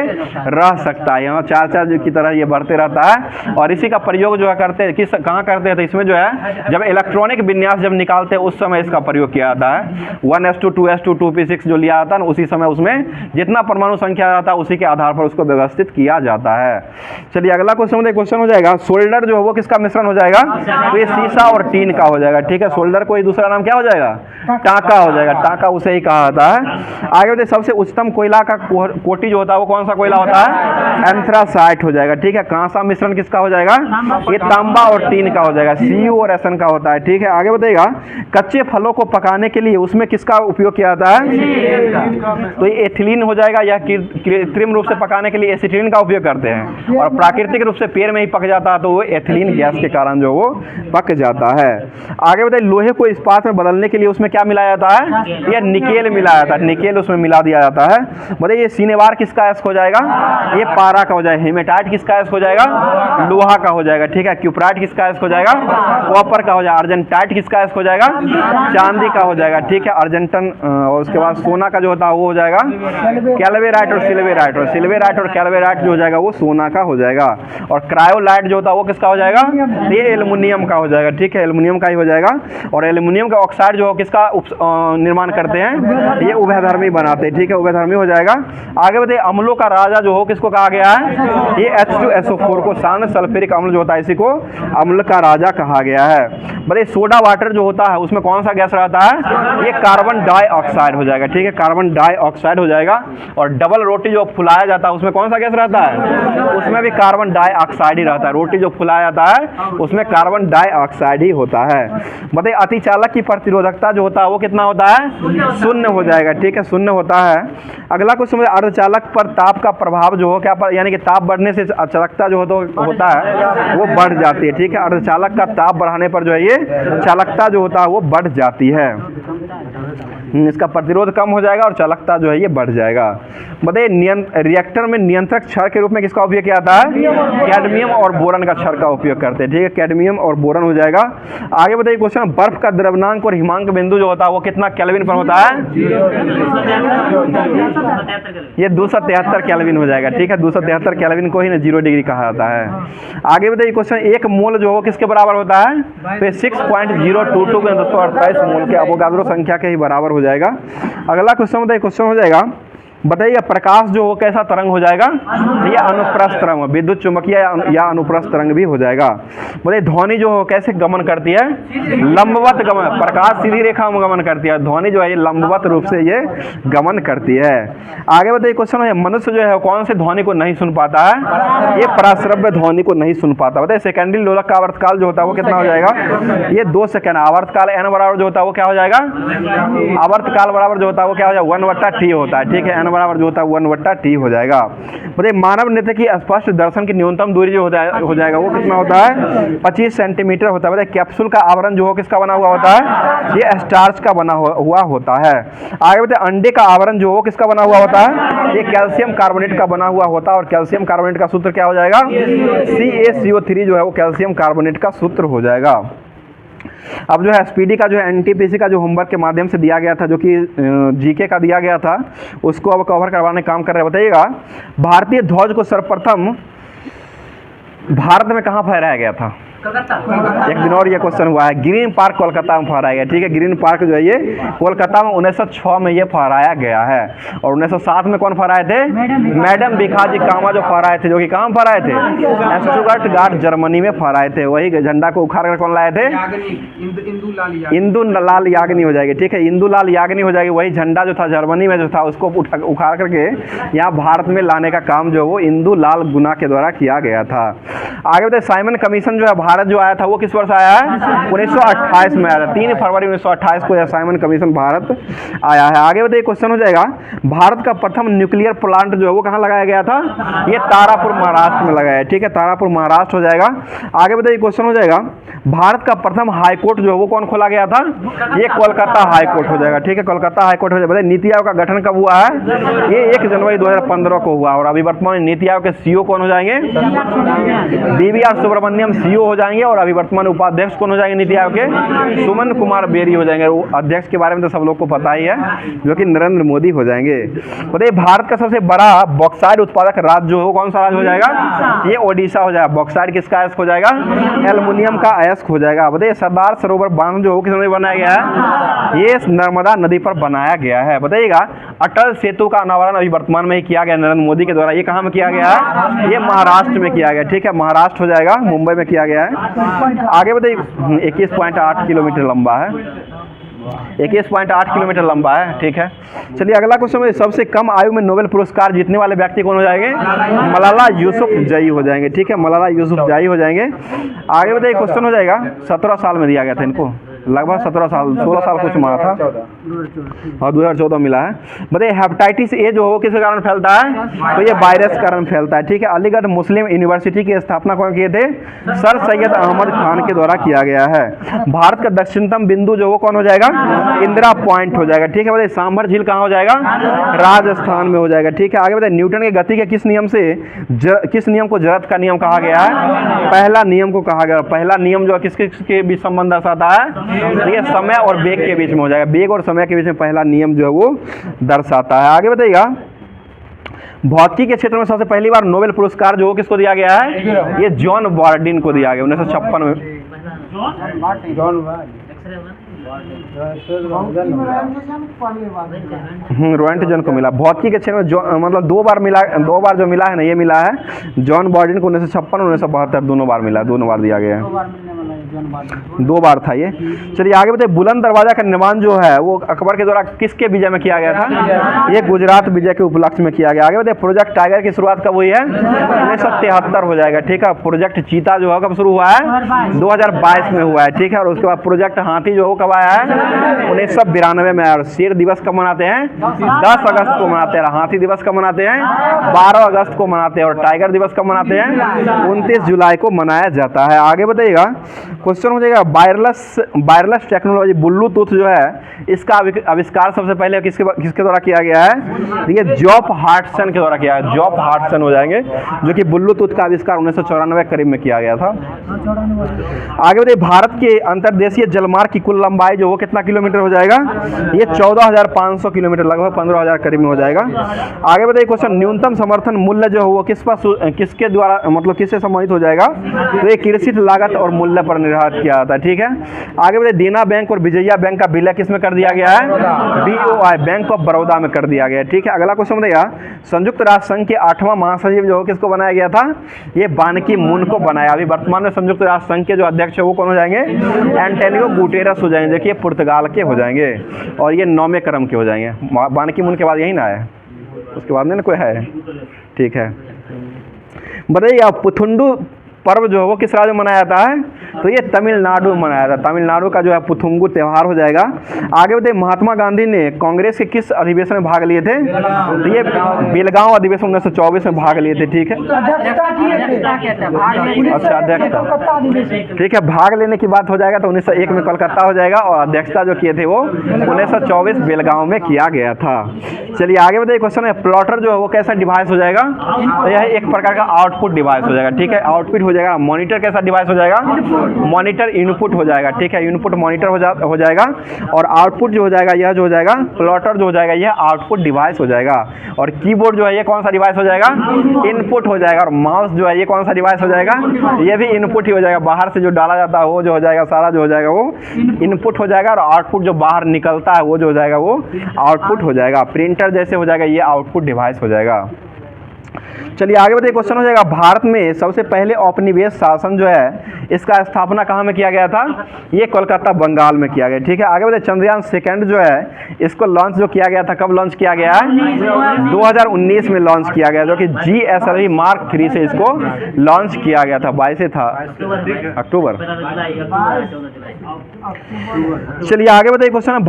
रह सकता है। यहाँ 4 की तरह ये बढ़ते रहता है। और इसी का प्रयोग जो है करते हैं कहाँ करते हैं, तो इसमें जो है जब इलेक्ट्रॉनिक विन्यास जब निकालते हैं उस समय इसका प्रयोग किया जाता है। 1s2 2s2 2p6 जो लिया जाता है ना, उसी समय उसमें जितना परमाणु संख्या आता है उसी के आधार पर उसको व्यवस्थित किया जाता है। चलिए अगला क्वेश्चन हो जाएगा, सोल्डर जो है वो किसका मिश्रण हो जाएगा, तो ये सीसा और टीन का हो जाएगा, ठीक है। सोल्डर को दूसरा नाम क्या हो जाएगा, टांका हो जाएगा, टांका उसे ही कहा जाता है। आगे बताइए सबसे उच्चतम कोयला का कोटि जो होता है वो कौन सा कोयला होता है, एंथ्रासाइट हो जाएगा, ठीक है। कांसा मिश्रण किसका हो जाएगा, ये तांबा और टीन का हो जाएगा, Cu और Sn का होता है, ठीक है। आगे बताइएगा कच्चे फलों को पकाने के लिए उसमें किसका उपयोग किया जाता है, तो ये एथिलीन हो जाएगा। या कृत्रिम रूप से पकाने के लिए एसिटिलीन का उपयोग करते हैं। और प्राकृतिक रूप से पेड़ में ही पक जाता है तो वो एथिलीन गैस के कारण जो वो पक जाता है। आगे बताइए लोहे को इस्पात में बदलने के लिए उसमें क्या मिलाया जाता है, ये निकेल मिलाया जाता है, निकेल उसमें मिला दिया जाता है। बताइए ये सिनेवार किसका एस हो जाएगा, ये पारा का हो जाएगा। हेमेटाइट किसका एस हो जाएगा, लोहा का हो जाएगा, ठीक है। क्यूपराइट किसका एस हो जाएगा, कॉपर का हो जाएगा। अर्जेंटाइट किसका एस हो जाएगा, चांदी का हो जाएगा, ठीक है। अर्जेंटन और उसके बाद सोना का जो होता है वो हो जाएगा कैल्वेराइट और सिल्वेराइट। और सिल्वेराइट और कैल्वेराइट जो हो जाएगा वो सोना का हो जाएगा। और क्रायोलाइट जो होता है वो किसका हो जाएगा, ये एल्युमिनियम का हो जाएगा, ठीक है, एल्युमिनियम का ही हो जाएगा। और एल्युमिनियम का ऑक्साइड जो किसका निर्माण करते हैं, ये उभयधर्मी बनाते हैं, ठीक है, उभयधर्मी हो जाएगा। आगे बताइए अम्लों का राजा जो हो किसको कहा गया है, ये H2SO4 को, शांत सल्फ्यूरिक अम्ल जो होता है इसी को अम्ल का राजा कहा गया है। बताइए सोडा वाटर जो होता है उसमें कौन सा गैस रहता है, ये कार्बन डाइऑक्साइड हो जाएगा, ठीक है, कार्बन डाइऑक्साइड हो जाएगा। और डबल रोटी जो फुलाया जाता है उसमें कौन सा गैस रहता है, उसमें भी कार्बन डाइऑक्साइड ही रहता है। रोटी जो फुलाया जाता है उसमें कार्बन डाइऑक्साइड ही होता है। बताइए अतिचालक की प्रतिरोधकता जो होता है वो कितना होता है, 0 हो जाएगा, ठीक है, 0 होता है। अगला क्वेश्चन, अर्धचालक पर ताप का प्रभाव ताप जो हो क्या यानी कि ताप बढ़ने से चालकता जो होता है वो बढ़ जाती है, ठीक है। अर्धचालक का ताप बढ़ाने पर जो है ये चालकता जो होता है वो बढ़ जाती है। इसका प्रतिरोध कम हो जाएगा और चालकता जो है ये बढ़ जाएगा। बताइए रिएक्टर में नियंत्रक क्षार के रूप में किसका उपयोग किया जाता है? कैडमियम और बोरन का क्षार का उपयोग करते हैं, ठीक है। कैडमियम और बोरन हो जाएगा। आगे बताइए क्वेश्चन, बर्फ का द्रव्यमांक और हिमांक बिंदु जो होता है वो कितना केल्विन पर होता है? ये 273 केल्विन हो जाएगा, ठीक है। 273 केल्विन को ही ना 0 डिग्री कहा जाता है। आगे बताइए क्वेश्चन, एक मोल जो हो किसके बराबर होता है? तो 6.022 के 228 मोल के अवोगाद्रो संख्या के ही बराबर हो जाएगा। अगला क्वेश्चन बताइए, क्वेश्चन हो जाएगा, बताइए प्रकाश जो हो कैसा तरंग हो जाएगा? ये अनुप्रस्थ तरंग, विद्युत चुम्बकीय या अनुप्रस्थ तरंग भी हो जाएगा। बताइए ध्वनि जो हो कैसे गमन करती है? लंबवत गमन। प्रकाश सीधी रेखा में गमन करती है, ध्वनि जो है ये लंबवत रूप से ये गमन करती है। आगे बताइए क्वेश्चन है, मनुष्य जो है कौन से ध्वनि को नहीं सुन पाता है? ये पराश्रव्य ध्वनि को नहीं सुन पाता। बताइए सेकेंडरी लोलक का आवर्तकाल जो होता है वो कितना हो जाएगा? ये 2 सेकंड। आवर्तकाल n बराबर जो होता है वो क्या हो जाएगा? आवर्तकाल बराबर जो होता है वो क्या हो जाएगा? 1/t होता है, ठीक है। n बराबर जो होता है 1/t हो जाएगा। बताइए मानव नेत्र की स्पष्ट दर्शन की न्यूनतम दूरी जो हो जाएगा वो कितना होता है? 25 सेंटीमीटर होता है। बताइए कैप्सूल का आवरण जो हो किसका बना हुआ होता है? ये स्टार्च का बना हुआ होता है। आगे बताइए अंडे का आवरण जो हो किसका बना हुआ होता है? ये कैल्शियम कार्बोनेट का बना हुआ होता है और कैल्शियम कार्बोनेट का सूत्र क्या हो जाएगा? CaCO3 जो है वो कैल्शियम कार्बोनेट का सूत्र हो जाएगा। अब जो है एसपीडी का जो है एनटीपीसी का जो होमवर्क के माध्यम से दिया गया था, जो कि जीके का दिया गया था, उसको अब कवर करवाने का काम कर रहे हैं। बताइएगा भारतीय ध्वज को सर्वप्रथम भारत में कहाँ फहराया गया था? एक दिन और ये क्वेश्चन हुआ है, ग्रीन पार्क कोलकाता में फहराया गया, ठीक है। ग्रीन पार्क जो है ये कोलकाता में 1906 में ये फहराया गया है। और 1907 में कौन फहराए थे? मैडम भिखाजी कामा जो फहराए थे, जो कि कहाँ फहराए थे? स्टुटगार्ट जर्मनी में फहराए थे। वही झंडा को उखाड़ कर कौन लाए थे? इंदुलाल याग्नी हो जाएगी, ठीक है। इंदुलाल याग्नी हो जाएगी। वही झंडा जो था जर्मनी में जो था उसको उखाड़ करके यहाँ भारत में लाने का काम जो वो इंदुलाल गुना के द्वारा किया गया था। आगे बताइए साइमन कमीशन जो है भारत जो आया था वो किस वर्ष आया है? 1928 में आया था। 3 फरवरी 1928 को यह साइमन कमीशन भारत आया है। आगे बताइए क्वेश्चन हो जाएगा, भारत का प्रथम न्यूक्लियर प्लांट जो है वो कहाँ लगाया गया था? ये तारापुर महाराष्ट्र में लगाया है, ठीक है। तारापुर महाराष्ट्र हो जाएगा। आगे बताइए क्वेश्चन हो जाएगा, भारत का प्रथम हाईकोर्ट जो है वो कौन खोला गया था? ये कोलकाता हाईकोर्ट हो जाएगा, ठीक है। कोलकाता हाईकोर्ट हो जाएगा। बताइए नीति आयोग का गठन कब हुआ है? ये 1 जनवरी 2015 को हुआ। और अभी वर्तमान में नीति आयोग के सीईओ कौन हो जाएंगे? DVR सुब्रमण्यम सीईओ हो जाएंगे। और अभी वर्तमान उपाध्यक्ष कौन हो जाएंगे नीति आयोग के? सुमन कुमार बेरी हो जाएंगे। अध्यक्ष के बारे में तो सब लोग को पता ही है, जो कि नरेंद्र मोदी हो जाएंगे। बताइए भारत का सबसे बड़ा बॉक्साइट उत्पादक राज्य जो है कौन सा राज्य हो जाएगा? ये ओडिशा हो जाएगा। बॉक्साइट किसका अयस्क हो जाएगा? एल्युमिनियम का अयस्क हो जाएगा। बताइए सरदार सरोवर बांध जो किस नदी बनाया गया है? ये नर्मदा नदी पर बनाया गया है। बताइएगा अटल सेतु का अनावरण अभी वर्तमान में ही किया गया नरेंद्र मोदी के द्वारा। ये कहाँ में किया गया है? ये महाराष्ट्र में किया गया, ठीक है। महाराष्ट्र हो जाएगा, मुंबई में किया गया है। आगे बताइए 21.8 किलोमीटर लंबा है। 21.8 किलोमीटर लंबा है, ठीक है। चलिए अगला क्वेश्चन, सबसे कम आयु में नोबेल पुरस्कार जीतने वाले व्यक्ति कौन हो जाएंगे? मलाला यूसुफजई हो जाएंगे, ठीक है। मलाला यूसुफजई हो जाएंगे। आगे बताइए क्वेश्चन हो जाएगा, 17 साल में दिया गया था इनको, लगभग 17 साल 16 साल कुछ मारा था और 2014 मिला है। बताइए हेपेटाइटिस ए जो हो किस कारण फैलता है? तो ये वायरस कारण फैलता है, ठीक है। अलीगढ़ मुस्लिम यूनिवर्सिटी की स्थापना कौन किए थे? सर सैयद अहमद खान के द्वारा किया गया है। भारत का दक्षिणतम बिंदु जो वो कौन हो जाएगा? इंदिरा पॉइंट हो जाएगा, ठीक है। बताइए सांभर झील कहाँ हो जाएगा? राजस्थान में हो जाएगा, ठीक है। आगे बताइए न्यूटन के गति के किस नियम से किस नियम को जड़त्व का नियम कहा गया है? पहला नियम को कहा गया। पहला नियम जो किसके बीच संबंध दर्शाता है? ये समय और वेग के बीच में हो जाएगा। वेग और समय के बीच में पहला नियम जो है वो दर्शाता है। आगे बताइएगा भौतिकी के क्षेत्र में सबसे पहली बार नोबेल पुरस्कार जो किसको दिया गया है? ये जॉन बॉर्डिन को दिया गया 1956 में। रोएंटजन को मिला। भौतिकी के क्षेत्र में जो मतलब 2 बार जो मिला है ना, ये मिला है जॉन बॉर्डिन को 1956 1972 दोनों बार मिला, दोनों बार दिया गया है। 2 बार था ये। चलिए आगे बताइए, बुलंद दरवाजा का निर्माण जो है वो अकबर के द्वारा किसके विजय में किया गया था? ये गुजरात विजय के उपलक्ष्य में किया गया। आगे बताइए, प्रोजेक्ट टाइगर की शुरुआत कब हुई है? 1973 हो जाएगा, ठीक है। प्रोजेक्ट चीता जो है कब शुरू हुआ है? 2022 में हुआ है, ठीक है। और उसके बाद प्रोजेक्ट हाथी जो है कब आया है? 1992 में। और शेर दिवस कब मनाते हैं? 10 अगस्त को मनाते हैं। हाथी दिवस कब मनाते हैं? 12 अगस्त को मनाते हैं। और टाइगर दिवस कब मनाते हैं? 29 जुलाई को मनाया जाता है। आगे बताइएगा, क्वेश्चन हो जाएगा, वायरलेस टेक्नोलॉजी ब्लूटूथ जो है इसका आविष्कार सबसे पहले किसके द्वारा किया गया है? देखिए, जॉब हार्टसन के द्वारा किया है। जॉब हार्टसन हो जाएंगे, जो कि ब्लूटूथ का आविष्कार 1994 करीब में किया गया था। आगे बताइए, भारत के अंतर्देशीय जलमार्ग की कुल लंबाई जो वो कितना किलोमीटर हो जाएगा? ये 14,500 किलोमीटर, लगभग 15,000 करीब में हो जाएगा। आगे बताइए क्वेश्चन, न्यूनतम समर्थन मूल्य जो है वो किसके द्वारा, मतलब किससे संबंधित हो जाएगा? तो ये कृषि लागत और मूल्य पर निर्धारित किया जाता है, ठीक है। आगे बताइए, देना बैंक और विजया बैंक का विलय किस में कर दिया गया है? BOI, बैंक ऑफ बड़ौदा में कर दिया गया है, ठीक है। अगला क्वेश्चन बताइएगा, संयुक्त राष्ट्र संघ के 8वां महासचिव जो किसको बनाया गया था? ये बान की मून को बनाया। अभी वर्तमान में संयुक्त राष्ट्र संघ के जो अध्यक्ष है वो कौन हो जाएंगे? एंटोनियो गुटेरस हो जाएंगे, देखिए पुर्तगाल के हो जाएंगे। और ये 9वें क्रम के हो जाएंगे। बान की मून के बाद यही ना है, उसके बाद नहीं ना कोई है, ठीक है। बताइए, आप पुथुंडू पर्व जो है वो किस राज्य में मनाया जाता है? तो ये तमिलनाडु में मनाया जाता है। तमिलनाडु का जो है पुथुंगू त्यौहार हो जाएगा। आगे बताइए, महात्मा गांधी ने कांग्रेस के किस अधिवेशन में भाग लिए थे? तो ये बेलगांव अधिवेशन 1924 में भाग लिए थे, ठीक है। अच्छा, अध्यक्षता, ठीक है। भाग लेने की बात हो जाएगा तो 1901 में कोलकाता हो जाएगा। और अध्यक्षता जो किए थे वो 1924 बेलगांव में किया गया था। चलिए आगे बताइए, क्वेश्चन है, प्लॉटर जो है वो कैसा डिवाइस हो जाएगा? तो यह एक प्रकार का आउटपुट डिवाइस हो जाएगा, ठीक है। आउटपुट हो जाएगा। मॉनिटर कैसा डिवाइस हो जाएगा? मॉनिटर इनपुट हो जाएगा, ठीक है। इनपुट मॉनिटर हो जाएगा। और आउटपुट जो हो जाएगा, यह जो हो जाएगा प्लॉटर जो हो जाएगा, यह आउटपुट डिवाइस हो जाएगा। और कीबोर्ड जो है ये कौन सा डिवाइस हो जाएगा? इनपुट हो जाएगा। और माउस जो है ये कौन सा डिवाइस हो जाएगा? ये भी इनपुट ही हो जाएगा। बाहर से जो डाला जाता है वो जो हो जाएगा, सारा जो हो जाएगा वो इनपुट हो जाएगा। और आउटपुट जो बाहर निकलता है वो जो हो जाएगा वो आउटपुट हो जाएगा। प्रिंटर जैसे हो जाएगा, ये आउटपुट डिवाइस हो जाएगा। चलिए आगे बताइए, क्वेश्चन हो जाएगा, भारत में सबसे पहले औपनिवेश शासन जो है इसका स्थापना कहाँ में किया गया था? ये कोलकाता बंगाल में किया गया, ठीक है। आगे बताइए, चंद्रयान 2 जो है इसको लॉन्च जो किया गया था, कब लॉन्च किया गया है? 2019 में लॉन्च किया गया, जो कि GSLV Mark 3 से इसको लॉन्च किया गया था। 22 से था अक्टूबर। चलिए आगे बताइए, क्वेश्चन है,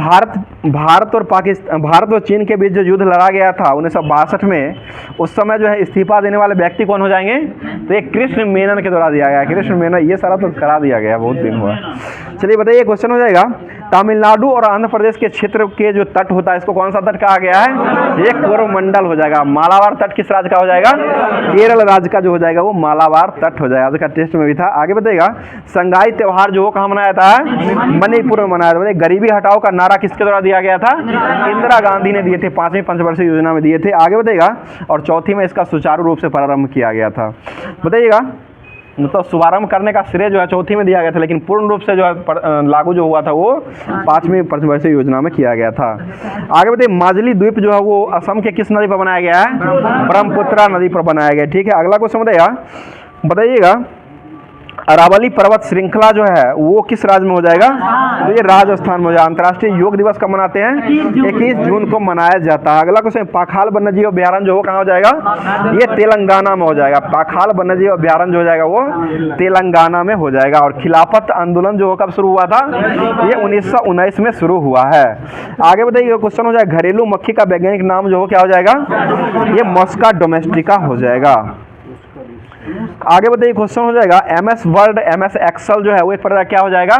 भारत और चीन के बीच जो युद्ध लड़ा गया था 1962 में, उस समय जो है इस्तीफा देने वाले व्यक्ति कौन हो जाएंगे? तो ये कृष्ण मेनन के द्वारा दिया गया। कृष्ण मेनन, ये सारा तो करा दिया गया, बहुत दिन हुआ। चलिए बताइए, क्वेश्चन हो जाएगा, तमिलनाडु और आंध्र प्रदेश के क्षेत्र के जो तट होता है इसको कौन सा तट कहा गया है? ये कोरोमंडल हो जाएगा। मालाबार तट किस राज्य का हो जाएगा? केरल राज्य का जो हो जाएगा वो मालाबार तट हो जाएगा। इसका टेस्ट में भी था। आगे बताइएगा, संगाई त्योहार जो कहाँ मनाया जाता है? मणिपुर में मनाया जाता है। गरीबी हटाओ का नारा किसके द्वारा दिया गया था? इंदिरा गांधी ने दिए थे, 5वीं पंचवर्षीय योजना में दिए थे। आगे बताइएगा, और चौथी में इसका सुचारू रूप से प्रारंभ किया गया था। बताइएगा, मतलब शुभारंभ करने का श्रेय जो है चौथी में दिया गया था, लेकिन पूर्ण रूप से जो है लागू जो हुआ था वो 5वीं पंचवर्षीय योजना में किया गया था। आगे बताइए, माजुली द्वीप जो है वो असम के किस नदी पर बनाया गया है? ब्रह्मपुत्रा नदी पर बनाया गया, ठीक है। अगला क्वेश्चन बताइएगा, अरावली पर्वत श्रृंखला जो है वो किस राज्य में हो जाएगा? तो ये राजस्थान में हो जाएगा। अंतर्राष्ट्रीय योग दिवस कब मनाते हैं? 21 जून को मनाया जाता है। अगला क्वेश्चन, पाखाल वन्यजीव अभ्यारण्य जो हो कहाँ हो जाएगा? ये तेलंगाना में हो जाएगा। पाखाल वन्यजीव अभ्यारण्य जो हो जाएगा वो तेलंगाना में हो जाएगा। और खिलाफत आंदोलन जो कब शुरू हुआ था? ये 1919 में शुरू हुआ है। आगे बताइए, क्वेश्चन हो जाएगा, घरेलू मक्खी का वैज्ञानिक नाम जो हो क्या हो जाएगा? ये मॉस्का डोमेस्टिका हो जाएगा। आगे बताइए, क्वेश्चन हो जाएगा, MS वर्ड MS एक्सेल जो है वो एक प्रकार क्या हो जाएगा?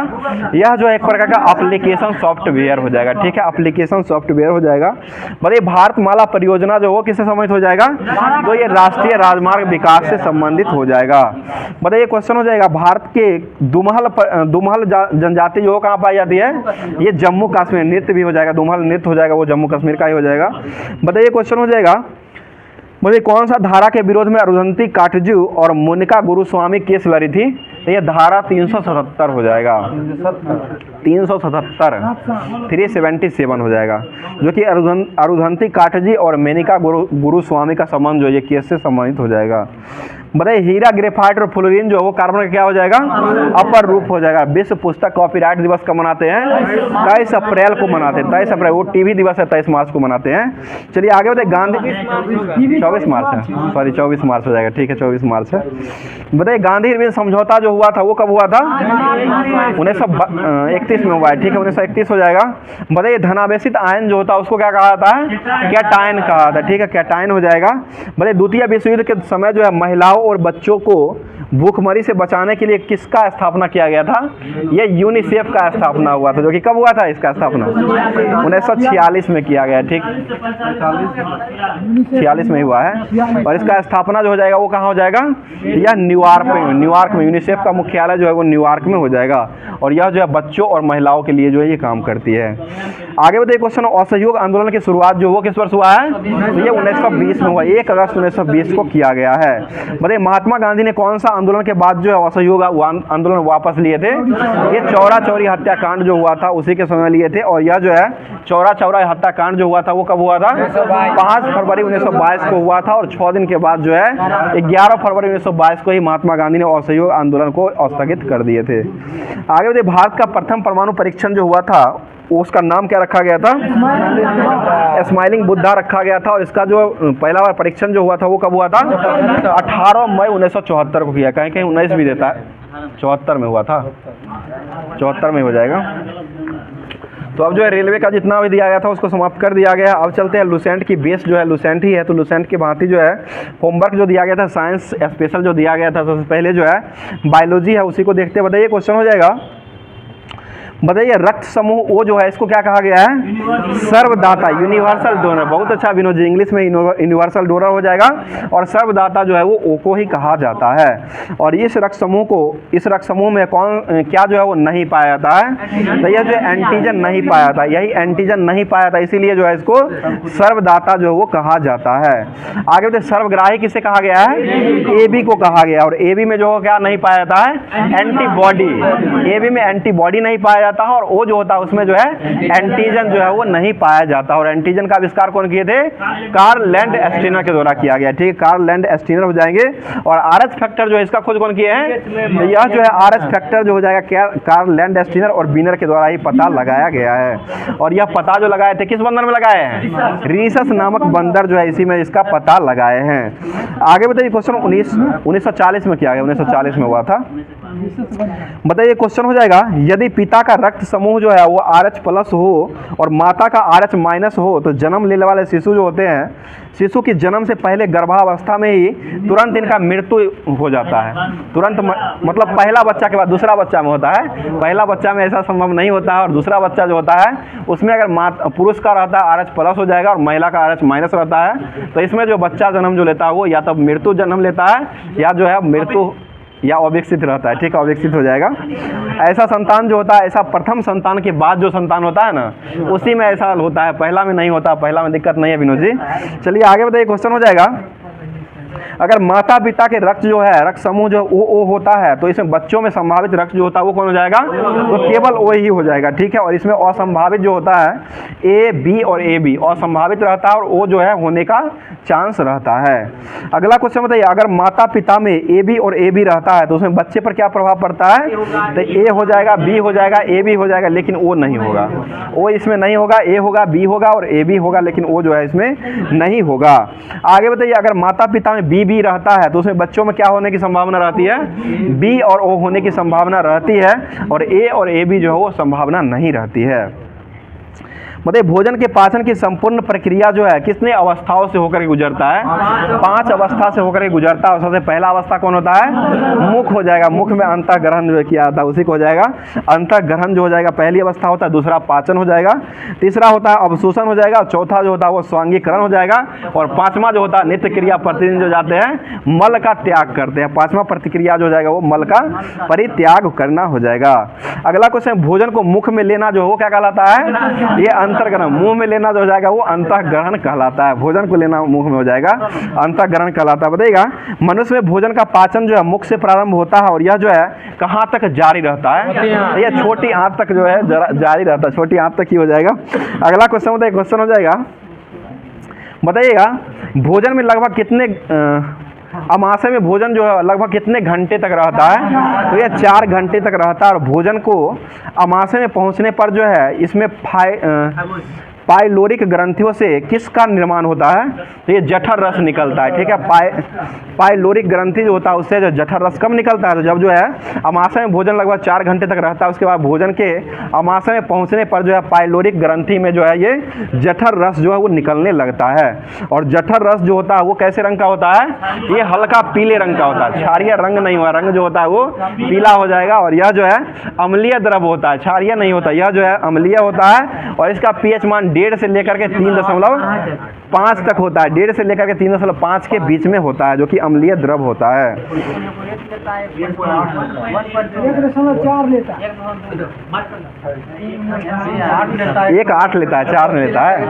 यह जो है एक प्रकार का एप्लीकेशन सॉफ्टवेयर हो जाएगा, ठीक है। एप्लीकेशन सॉफ्टवेयर हो जाएगा। बताइए, भारतमाला परियोजना जो वो किससे संबंधित हो जाएगा? तो ये राष्ट्रीय राजमार्ग विकास से संबंधित हो जाएगा। बताइए, क्वेश्चन हो जाएगा, भारत के दुमहल जनजाति जो कहाँ पाई जाती है? ये जम्मू कश्मीर। नृत्य भी हो जाएगा, दुमहल नृत्य हो जाएगा, वो जम्मू कश्मीर का ही हो जाएगा। बताइए, क्वेश्चन हो जाएगा, मुझे कौन सा धारा के विरोध में अरुंधति काटजू और मोनिका गुरुस्वामी केस लड़ी थी? तो ये धारा 377 हो जाएगा। 377 हो जाएगा, जो कि अरुंधति काटजी और मोनिका गुरुस्वामी का संबंध जो ये केस से संबंधित हो जाएगा। बताइए हीरा, ग्रेफाइट और फ्लोरीन जो है वो कार्बन का क्या हो जाएगा, अपर रूप हो जाएगा। विश्व पुस्तक कॉपीराइट दिवस कब मनाते हैं, 23 अप्रैल को मनाते हैं, 23 अप्रैल। वो टीवी दिवस है 23 मार्च को मनाते हैं। चलिए आगे बताइए गांधी, 24 मार्च है, सॉरी 24 मार्च हो जाएगा, ठीक है 24 मार्च है। बताइए गांधी इरविन समझौता जो हुआ था वो कब हुआ था, 1931 में हुआ है, ठीक है 1931 हो जाएगा। बताइए धनावेशित आयन जो होता है उसको क्या कहा जाता है, कैटायन कहा जाता है, ठीक है कैटायन हो जाएगा। बताइए द्वितीय विश्व युद्ध के समय जो है महिलाओं और बच्चों को भूखमरी से बचाने के लिए किसका स्थापना किया गया था, ये यूनिसेफ का स्थापना हुआ था, जो कि कब हुआ था इसका स्थापना, 1946 में किया गया, ठीक 46 में हुआ है। और इसका स्थापना जो हो जाएगा वो कहाँ हो जाएगा, यह न्यूयॉर्क में यूनिसेफ का मुख्यालय जो है वो न्यूयॉर्क में हो जाएगा। और यह जो है बच्चों और महिलाओं के लिए जो है ये काम करती है। आगे बताइए क्वेश्चन, असहयोग आंदोलन की शुरुआत जो वो किस वर्ष हुआ है, तो ये 1920 में हुआ, 1 अगस्त 1920 को किया गया है। बताइए महात्मा गांधी ने कौन सा आंदोलन के बाद जो है असहयोग आंदोलन वापस लिए थे, ये चौरा चौरी हत्याकांड जो हुआ था उसी के समय लिए थे। और यह जो है चौरा चौरा हत्याकांड जो हुआ था वो कब हुआ था, 5 फरवरी 1922 को हुआ था। और 6 दिन के बाद जो है 11 फरवरी 1922 को ही महात्मा गांधी ने असहयोग आंदोलन को स्थगित कर दिए थे। आगे बताइए भारत का प्रथम परमाणु परीक्षण जो हुआ था उसका नाम क्या रखा गया था, स्माइलिंग बुद्धा रखा गया था। और इसका जो पहला बार परीक्षण जो हुआ था वो कब हुआ था, 18 मई 1974 को किया, कहीं कहीं 19 भी देता है, 74 में हुआ था, 74 में हो जाएगा। तो अब जो है रेलवे का जितना भी दिया गया था उसको समाप्त कर दिया गया। अब चलते हैं लुसेंट की बेस जो है लुसेंट ही है। तो लुसेंट की भांति जो है होमवर्क जो दिया गया था साइंस स्पेशल जो दिया गया था, सबसे पहले जो है बायोलॉजी है उसी को देखते हैं। बताइए क्वेश्चन हो जाएगा, बताइए रक्त समूह ओ जो है इसको क्या कहा गया है, सर्वदाता, यूनिवर्सल डोनर। बहुत अच्छा विनोद जी, इंग्लिश में यूनिवर्सल डोनर हो जाएगा। और सर्वदाता जो है वो ओ को ही कहा जाता है। और इस रक्त समूह में कौन क्या जो है वो नहीं पाया जाता है, तो यह जो एंटीजन नहीं पाया था, यही एंटीजन नहीं पाया था, इसीलिए जो है इसको सर्वदाता जो है वो कहा जाता है। आगे बताइए सर्वग्राही किसे कहा गया है, AB को कहा गया। और AB में जो क्या नहीं पाया जाता है, एंटीबॉडी, AB में एंटीबॉडी नहीं पाया जाता है। और O जो होता है उसमें जो है एंटीजन जो है वो नहीं पाया जाता। और एंटीजन का आविष्कार कौन किए थे, कार्ल लैंड स्टीनर के द्वारा किया गया, ठीक है कार्ल लैंड स्टीनर हो जाएंगे। और RH फैक्टर जो है इसका खोज कौन किए हैं, यह जो है RH फैक्टर जो हो जाएगा कार्ल लैंड स्टीनर और बीनर के द्वारा ही पता लगाया गया है। और यह पता जो लगाए थे किस बंदर में लगाए हैं, रीसस नामक बंदर जो है इसी में इसका पता लगाए हैं। आगे बताइए क्वेश्चन 1940 में किया गया, 1940 में हुआ था। बताइए क्वेश्चन हो जाएगा, यदि पिता का रक्त समूह जो है वो RH+ हो और माता का RH- हो तो जन्म लेने वाले शिशु जो होते हैं, शिशु की जन्म से पहले गर्भावस्था में ही तुरंत इनका मृत्यु हो जाता है। तुरंत मतलब पहला बच्चा के बाद दूसरा बच्चा में होता है, पहला बच्चा में ऐसा संभव नहीं होता है। और दूसरा बच्चा जो होता है उसमें अगर पुरुष का रहता है RH+ हो जाएगा और महिला का RH- रहता है, तो इसमें जो बच्चा जन्म जो लेता है वो या तो मृत्यु जन्म लेता है या जो है मृत्यु या अविकसित रहता है, ठीक है अविकसित हो जाएगा। ऐसा संतान जो होता है, ऐसा प्रथम संतान के बाद जो संतान होता है ना उसी में ऐसा होता है, पहला में नहीं होता, पहला में दिक्कत नहीं है विनोद जी। चलिए आगे बताइए क्वेश्चन हो जाएगा, अगर माता पिता के रक्त जो है रक्त समूह जो ओ होता है तो इसमें बच्चों में संभावित रक्त जो होता है वो कौन हो जाएगा, तो केवल ओ ही हो जाएगा, ठीक है। और इसमें असंभावित जो होता है A, B और AB असंभावित रहता है और O जो है होने का चांस रहता है। अगला क्वेश्चन बताइए, अगर माता पिता में AB और AB रहता है तो उसमें बच्चे पर क्या प्रभाव पड़ता है, तो A हो जाएगा, B हो जाएगा, AB हो जाएगा, लेकिन O नहीं होगा। O इसमें नहीं होगा, A होगा, B होगा और AB होगा, लेकिन O जो है इसमें नहीं होगा। आगे बताइए, अगर माता पिता में B रहता है तो उसमें बच्चों में क्या होने की संभावना रहती है, B और O होने की संभावना रहती है। और A और AB जो है वो संभावना नहीं रहती है। मतलब भोजन के पाचन की संपूर्ण प्रक्रिया जो है कितने अवस्थाओं से होकर के गुजरता है, 5 अवस्था से होकर के गुजरता है। सबसे पहला अवस्था कौन होता है, मुख हो जाएगा, मुख में अंतःग्रहण जो किया जाता है उसी को हो जाएगा अंतःग्रहण जो हो जाएगा, पहली अवस्था होता है। दूसरा पाचन हो जाएगा, तीसरा होता है अवशोषण हो जाएगा, चौथा जो होता है वो स्वांगीकरण हो जाएगा, और पांचवा जो होता है नित्य क्रिया प्रतिदिन जो जाते हैं मल का त्याग करते हैं। पांचवा प्रतिक्रिया जो जाएगा वो मल का परित्याग करना हो जाएगा। अगला क्वेश्चन, भोजन को मुख में लेना जो है वो क्या कहलाता है, ये अंतर्ग्रहण। मुंह में लेना जो हो जाएगा वो अंतःग्रहण कहलाता है। भोजन को लेना मुंह में हो जाएगा अंतःग्रहण कहलाता है। बताइएगा, मनुष्य में भोजन का पाचन जो है मुख से प्रारंभ होता है और यह जो है कहाँ तक जारी रहता है, यह छोटी आंत तक जो है जारी रहता है, छोटी आंत तक ही हो जाएगा। अगला क्वेश्चन होता है, क्वेश्चन हो जाएगा, बताइएगा भोजन में लगभग कितने अमाशय में भोजन जो है लगभग कितने घंटे तक रहता है? तो ये 4 घंटे तक रहता है। और भोजन को अमाशय में पहुंचने पर जो है इसमें पाइलोरिक ग्रंथियों से किसका निर्माण होता है? तो ये जठर रस निकलता है, ठीक है। पाइलोरिक ग्रंथि जो होता है उससे जो जठर रस कब निकलता है? तो जब जो है अमाशय में भोजन लगभग 4 घंटे तक रहता है, उसके बाद भोजन के अमाशय में पहुंचने पर जो है पाइलोरिक ग्रंथि में जो है ये जठर रस जो है वो निकलने लगता है। और जठर रस जो होता है वो कैसे रंग का होता है? ये हल्का पीले रंग का होता है, क्षारीय रंग नहीं हुआ, रंग जो होता है वो पीला हो जाएगा। और यह जो है अम्लीय द्रव होता है, क्षारीय नहीं होता, यह जो है अम्लीय होता है। और इसका पीएच मान 1.5 से लेकर के 3.5 तक होता है, 1.5 से लेकर के 3.5 के बीच में होता है, जो कि अम्लीय द्रव होता है। 1.4 लेता है, 1.8 लेता है, 4 नहीं लेता है,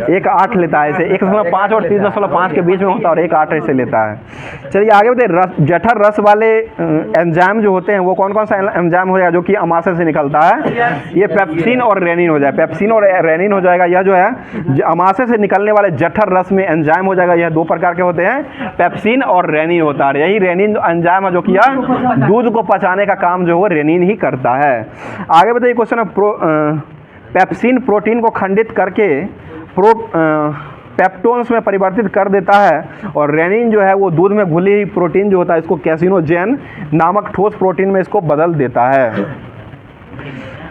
1.8 लेता है। इसे 1.5 और 3.5 के बीच में होता है और 1.8 ऐसे लेता है। चलिए आगे बताइए, जठर रस वाले एंजाइम जो होते हैं वो कौन कौन सा एंजाइम हो जाएगा जो कि अमाशय से निकलता है? ये पेप्सिन और रेनिन हो जाए, पेप्सिन और रेनिन हो जाएगा। यह जो है अमाशय से निकलने वाले जठर रस में एंजाइम हो जाएगा। यह 2 प्रकार के होते हैं, पेप्सिन और रेनिन होता है। यही रेनिन एंजाइम है जो कि यह दूध को पचाने का काम जो है वो रेनिन ही करता है। आगे बताइए क्वेश्चन है, पेप्सिन प्रोटीन को खंडित करके पेप्टोन्स में परिवर्तित कर देता है। और रेनिन जो है वो दूध में घुली हुई प्रोटीन जो होता है इसको कैसिनोजेन नामक ठोस प्रोटीन में इसको बदल देता है।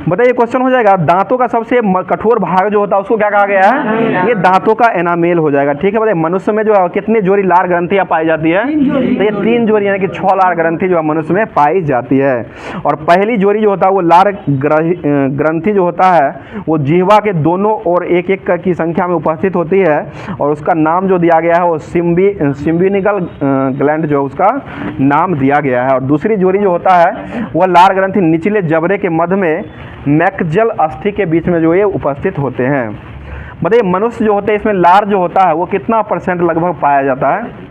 बताइए क्वेश्चन हो जाएगा, दांतों का सबसे कठोर भाग जो होता है उसको क्या कहा गया है? ये दांतों का एनामेल हो जाएगा, ठीक है। बताइए मनुष्य में जो है कितनी जोड़ी लार ग्रंथियां पाई जाती है? तो ये 3 जोड़ी यानी कि 6 लार ग्रंथि जो है मनुष्य में पाई जाती है। और पहली जोड़ी जो होता है वो लार ग्रंथि जो होता है वो जिह्वा के दोनों ओर 1-1 की संख्या में उपस्थित होती है। और उसका नाम जो दिया गया है वो सिम्बिनिकल ग्लैंड जो उसका नाम दिया गया है। और दूसरी जोड़ी जो होता है वह लार ग्रंथि निचले जबड़े के मध्य में मैकजल अस्थि के बीच में जो ये उपस्थित होते हैं। बताइए मनुष्य जो होते हैं इसमें लार जो होता है वो कितना % लगभग पाया जाता है?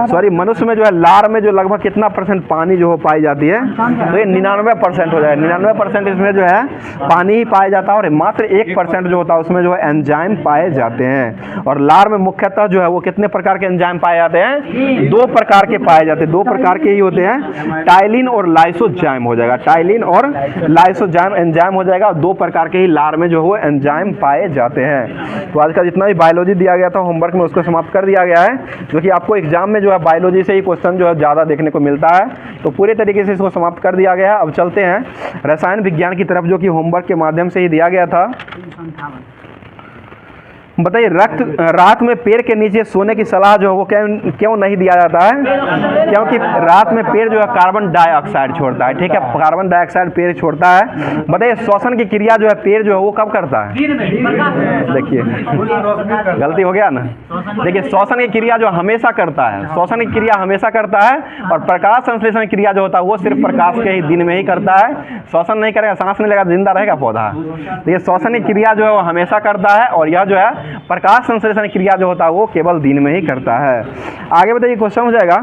सॉरी, मनुष्य में जो है लार में जो लगभग कितना % पानी जो हो पाई जाती है? तो ये 99% हो जाए, 99% इसमें जो है पानी ही पाया जाता है। और मात्र 1% जो होता है उसमें जो है एंजाइम पाए जाते हैं। और लार में मुख्यतः जो है वो कितने प्रकार के एंजाइम पाए जाते हैं? 2 प्रकार के पाए जाते हैं, 2 प्रकार के ही होते हैं, टाइलिन और लाइसोजाइम हो जाएगा, टाइलिन और लाइसोजाइम एंजाइम हो जाएगा। 2 प्रकार के ही लार में जो है एंजाइम पाए जाते हैं। तो आज का जितना भी बायोलॉजी दिया गया था होमवर्क में उसको समाप्त कर दिया गया है, जो कि आपको एग्जाम में जो है बायोलॉजी से ही क्वेश्चन जो है ज़्यादा देखने को मिलता है। तो पूरे तरीके से इसको समाप्त कर दिया गया है। अब चलते हैं रसायन विज्ञान की तरफ, जो कि होमवर्क के माध्यम से ही दिया गया था। बताइए रात में पेड़ के नीचे सोने की सलाह जो है वो क्यों नहीं दिया जाता है? क्योंकि रात में पेड़ जो है कार्बन डाइऑक्साइड छोड़ता है, ठीक है, कार्बन डाइऑक्साइड पेड़ छोड़ता है। बताइए श्वसन की क्रिया जो है पेड़ जो है वो कब करता है? देखिए गलती हो गया ना, देखिए श्वसन की क्रिया जो हमेशा करता है, श्वसन की क्रिया हमेशा करता है। और प्रकाश संश्लेषण की क्रिया जो होता है वो सिर्फ प्रकाश के ही दिन में ही करता है। श्वसन नहीं करेगा, सांस नहीं लेगा, जिंदा रहेगा पौधा? तो ये श्वसन की क्रिया जो है वो हमेशा करता है। और यह जो है प्रकाश संश्लेषण क्रिया जो होता है वो केवल दिन में ही करता है। आगे बताइए क्वेश्चन हो जाएगा,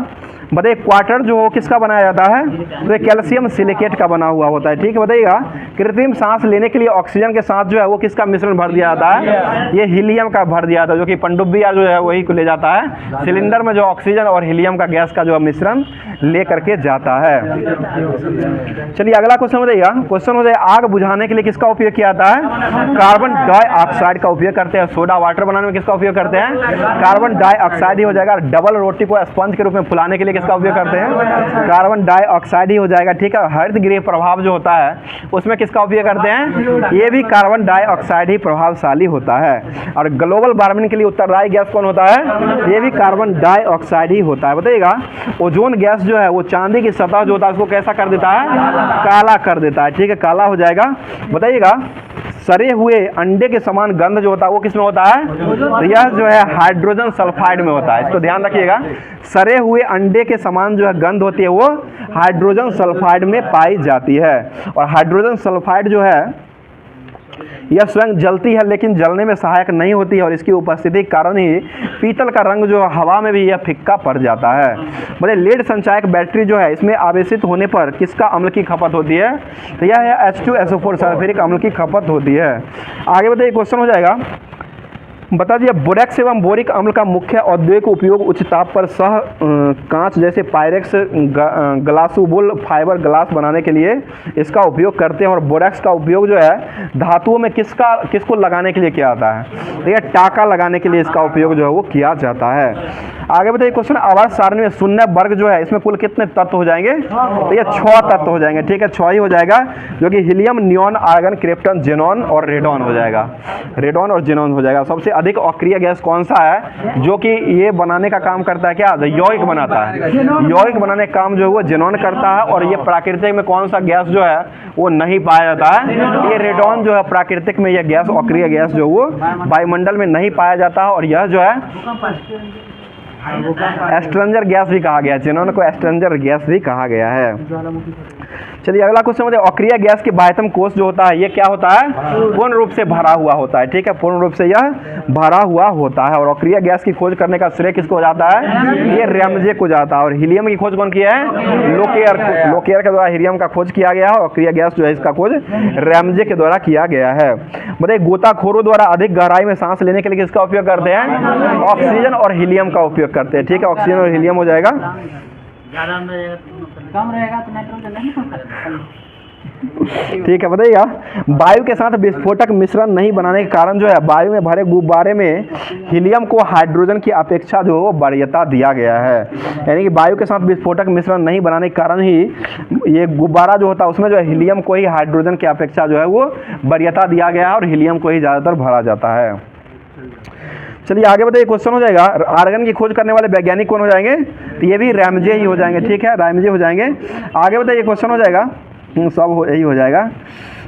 बताइए क्वार्टर जो किसका बनाया जाता है? तो ये कैल्शियम सिलिकेट का बना हुआ होता है, ठीक है। बताइएगा कृत्रिम सांस लेने के लिए ऑक्सीजन के साथ जो है वो किसका मिश्रण भर दिया जाता है? ये हीलियम का भर दिया जाता है, जो कि पनडुब्बी जो है वही को ले जाता है। सिलेंडर में जो ऑक्सीजन और हीलियम का गैस का जो मिश्रण ले करके जाता है। चलिए अगला क्वेश्चन बताइएगा, क्वेश्चन हो जाए आग बुझाने के लिए किसका उपयोग किया जाता है? कार्बन डाइऑक्साइड का उपयोग करते हैं। सोडा वाटर बनाने में किसका उपयोग करते हैं? कार्बन डाइऑक्साइड ही हो जाएगा। डबल रोटी को स्पंज के रूप में फुलाने के लिए किसका उपयोग करते हैं? कार्बन डाइऑक्साइड ही हो जाएगा, ठीक है। हरित गृह प्रभाव जो होता है उसमें किसका उपयोग करते हैं? ये भी कार्बन डाइऑक्साइड ही प्रभावशाली होता है। और ग्लोबल वार्मिंग के लिए उत्तरदायी गैस कौन होता है? ये भी कार्बन डाइऑक्साइड ही होता है। बताइएगा ओजोन गैस जो है वो चांदी की सतह जो होता है उसको कैसा कर देता है? काला कर देता है, ठीक है, काला हो जाएगा। बताइएगा सड़े हुए अंडे के समान गंध जो होता है वो किसमें होता है? तो यह जो है हाइड्रोजन सल्फाइड में होता है, इसको ध्यान रखिएगा। सड़े हुए अंडे के समान जो है गंध होती है वो हाइड्रोजन सल्फाइड में पाई जाती है। और हाइड्रोजन सल्फाइड जो है यह स्वयं जलती है लेकिन जलने में सहायक नहीं होती है। और इसकी उपस्थिति के कारण ही पीतल का रंग जो हवा में भी यह फिक्का पड़ जाता है। बोले लेड संचायक बैटरी जो है इसमें आवेशित होने पर किसका अम्ल की खपत होती है? तो यह है H2SO4 सल्फ्यूरिक अम्ल की खपत होती है। आगे बताइए क्वेश्चन हो जाएगा, बता दिया बोरेक्स एवं बोरिक अम्ल का मुख्य औद्योगिक उपयोग उच्च ताप पर सह कांच जैसे पायरेक्स ग्लासुबुल फाइबर ग्लास बनाने के लिए इसका उपयोग करते हैं। और बोरेक्स का उपयोग जो है धातुओं में किसको लगाने के लिए किया जाता है? तो ये टाका लगाने के लिए इसका उपयोग जो है वो किया जाता है। आगे बताइए क्वेश्चन, आवर्त सारणी में शून्य वर्ग जो है इसमें कुल कितने तत्व हो जाएंगे? तो ये 6 तत्व हो जाएंगे। ठीक है, 6 ही हो जाएगा, जो कि helium, neon, argon, krypton, xenon और रेडॉन हो जाएगा। रेडॉन और जेनॉन हो जाएगा। सबसे अधिक अक्रिय गैस कौन सा है जो कि ये बनाने का काम करता है? क्या यौगिक बनाता है? यौगिक बनाने का काम जो है वो जेनॉन करता है। और ये प्राकृतिक में कौन सा गैस जो है वो नहीं पाया जाता है? ये रेडॉन जो है प्राकृतिक में, यह गैस अक्रिय गैस जो वो वायुमंडल में नहीं पाया जाता है। और यह जो है एस्ट्रेंजर गैस भी कहा गया है, जेनॉन को एस्ट्रेंजर गैस भी कहा गया है। चलिए अगला क्वेश्चन बताइए, अक्रिय गैस के बाह्यतम कोश जो होता है ये क्या होता है? पूर्ण रूप से भरा हुआ होता है। ठीक है, पूर्ण रूप से यह भरा हुआ होता है। और अक्रिय गैस की खोज करने का श्रेय किसको जाता है? ये रैमजे को जाता है। और हीलियम की खोज कौन किया है? लोकेयर के द्वारा हीलियम का खोज किया गया है। और अक्रिय गैस जो है इसका खोज रैमजे के द्वारा किया गया है। बताइए गोताखोरों द्वारा अधिक गहराई में सांस लेने के लिए किसका उपयोग करते हैं? ऑक्सीजन और हीलियम का उपयोग करते हैं। ठीक है, ऑक्सीजन और हीलियम हो जाएगा। कम रहेगा तो नाइट्रोजन नहीं होता। ठीक है, बताइएगा वायु के साथ विस्फोटक मिश्रण नहीं बनाने के कारण जो है वायु में भरे गुब्बारे में हीलियम को हाइड्रोजन की अपेक्षा जो है वरीयता दिया गया है। यानी कि वायु के साथ विस्फोटक मिश्रण नहीं बनाने के कारण ही ये गुब्बारा जो होता है उसमें जो है हीलियम को ही हाइड्रोजन की अपेक्षा जो है वो वरीयता दिया गया है और हीलियम को ही ज़्यादातर भरा जाता है। चलिए आगे बताइए क्वेश्चन हो जाएगा, आर्गन की खोज करने वाले वैज्ञानिक कौन हो जाएंगे? तो ये भी रैमजे ही हो जाएंगे। ठीक है, रैमजे हो जाएंगे। आगे बताइए क्वेश्चन हो जाएगा, सब यही हो जाएगा।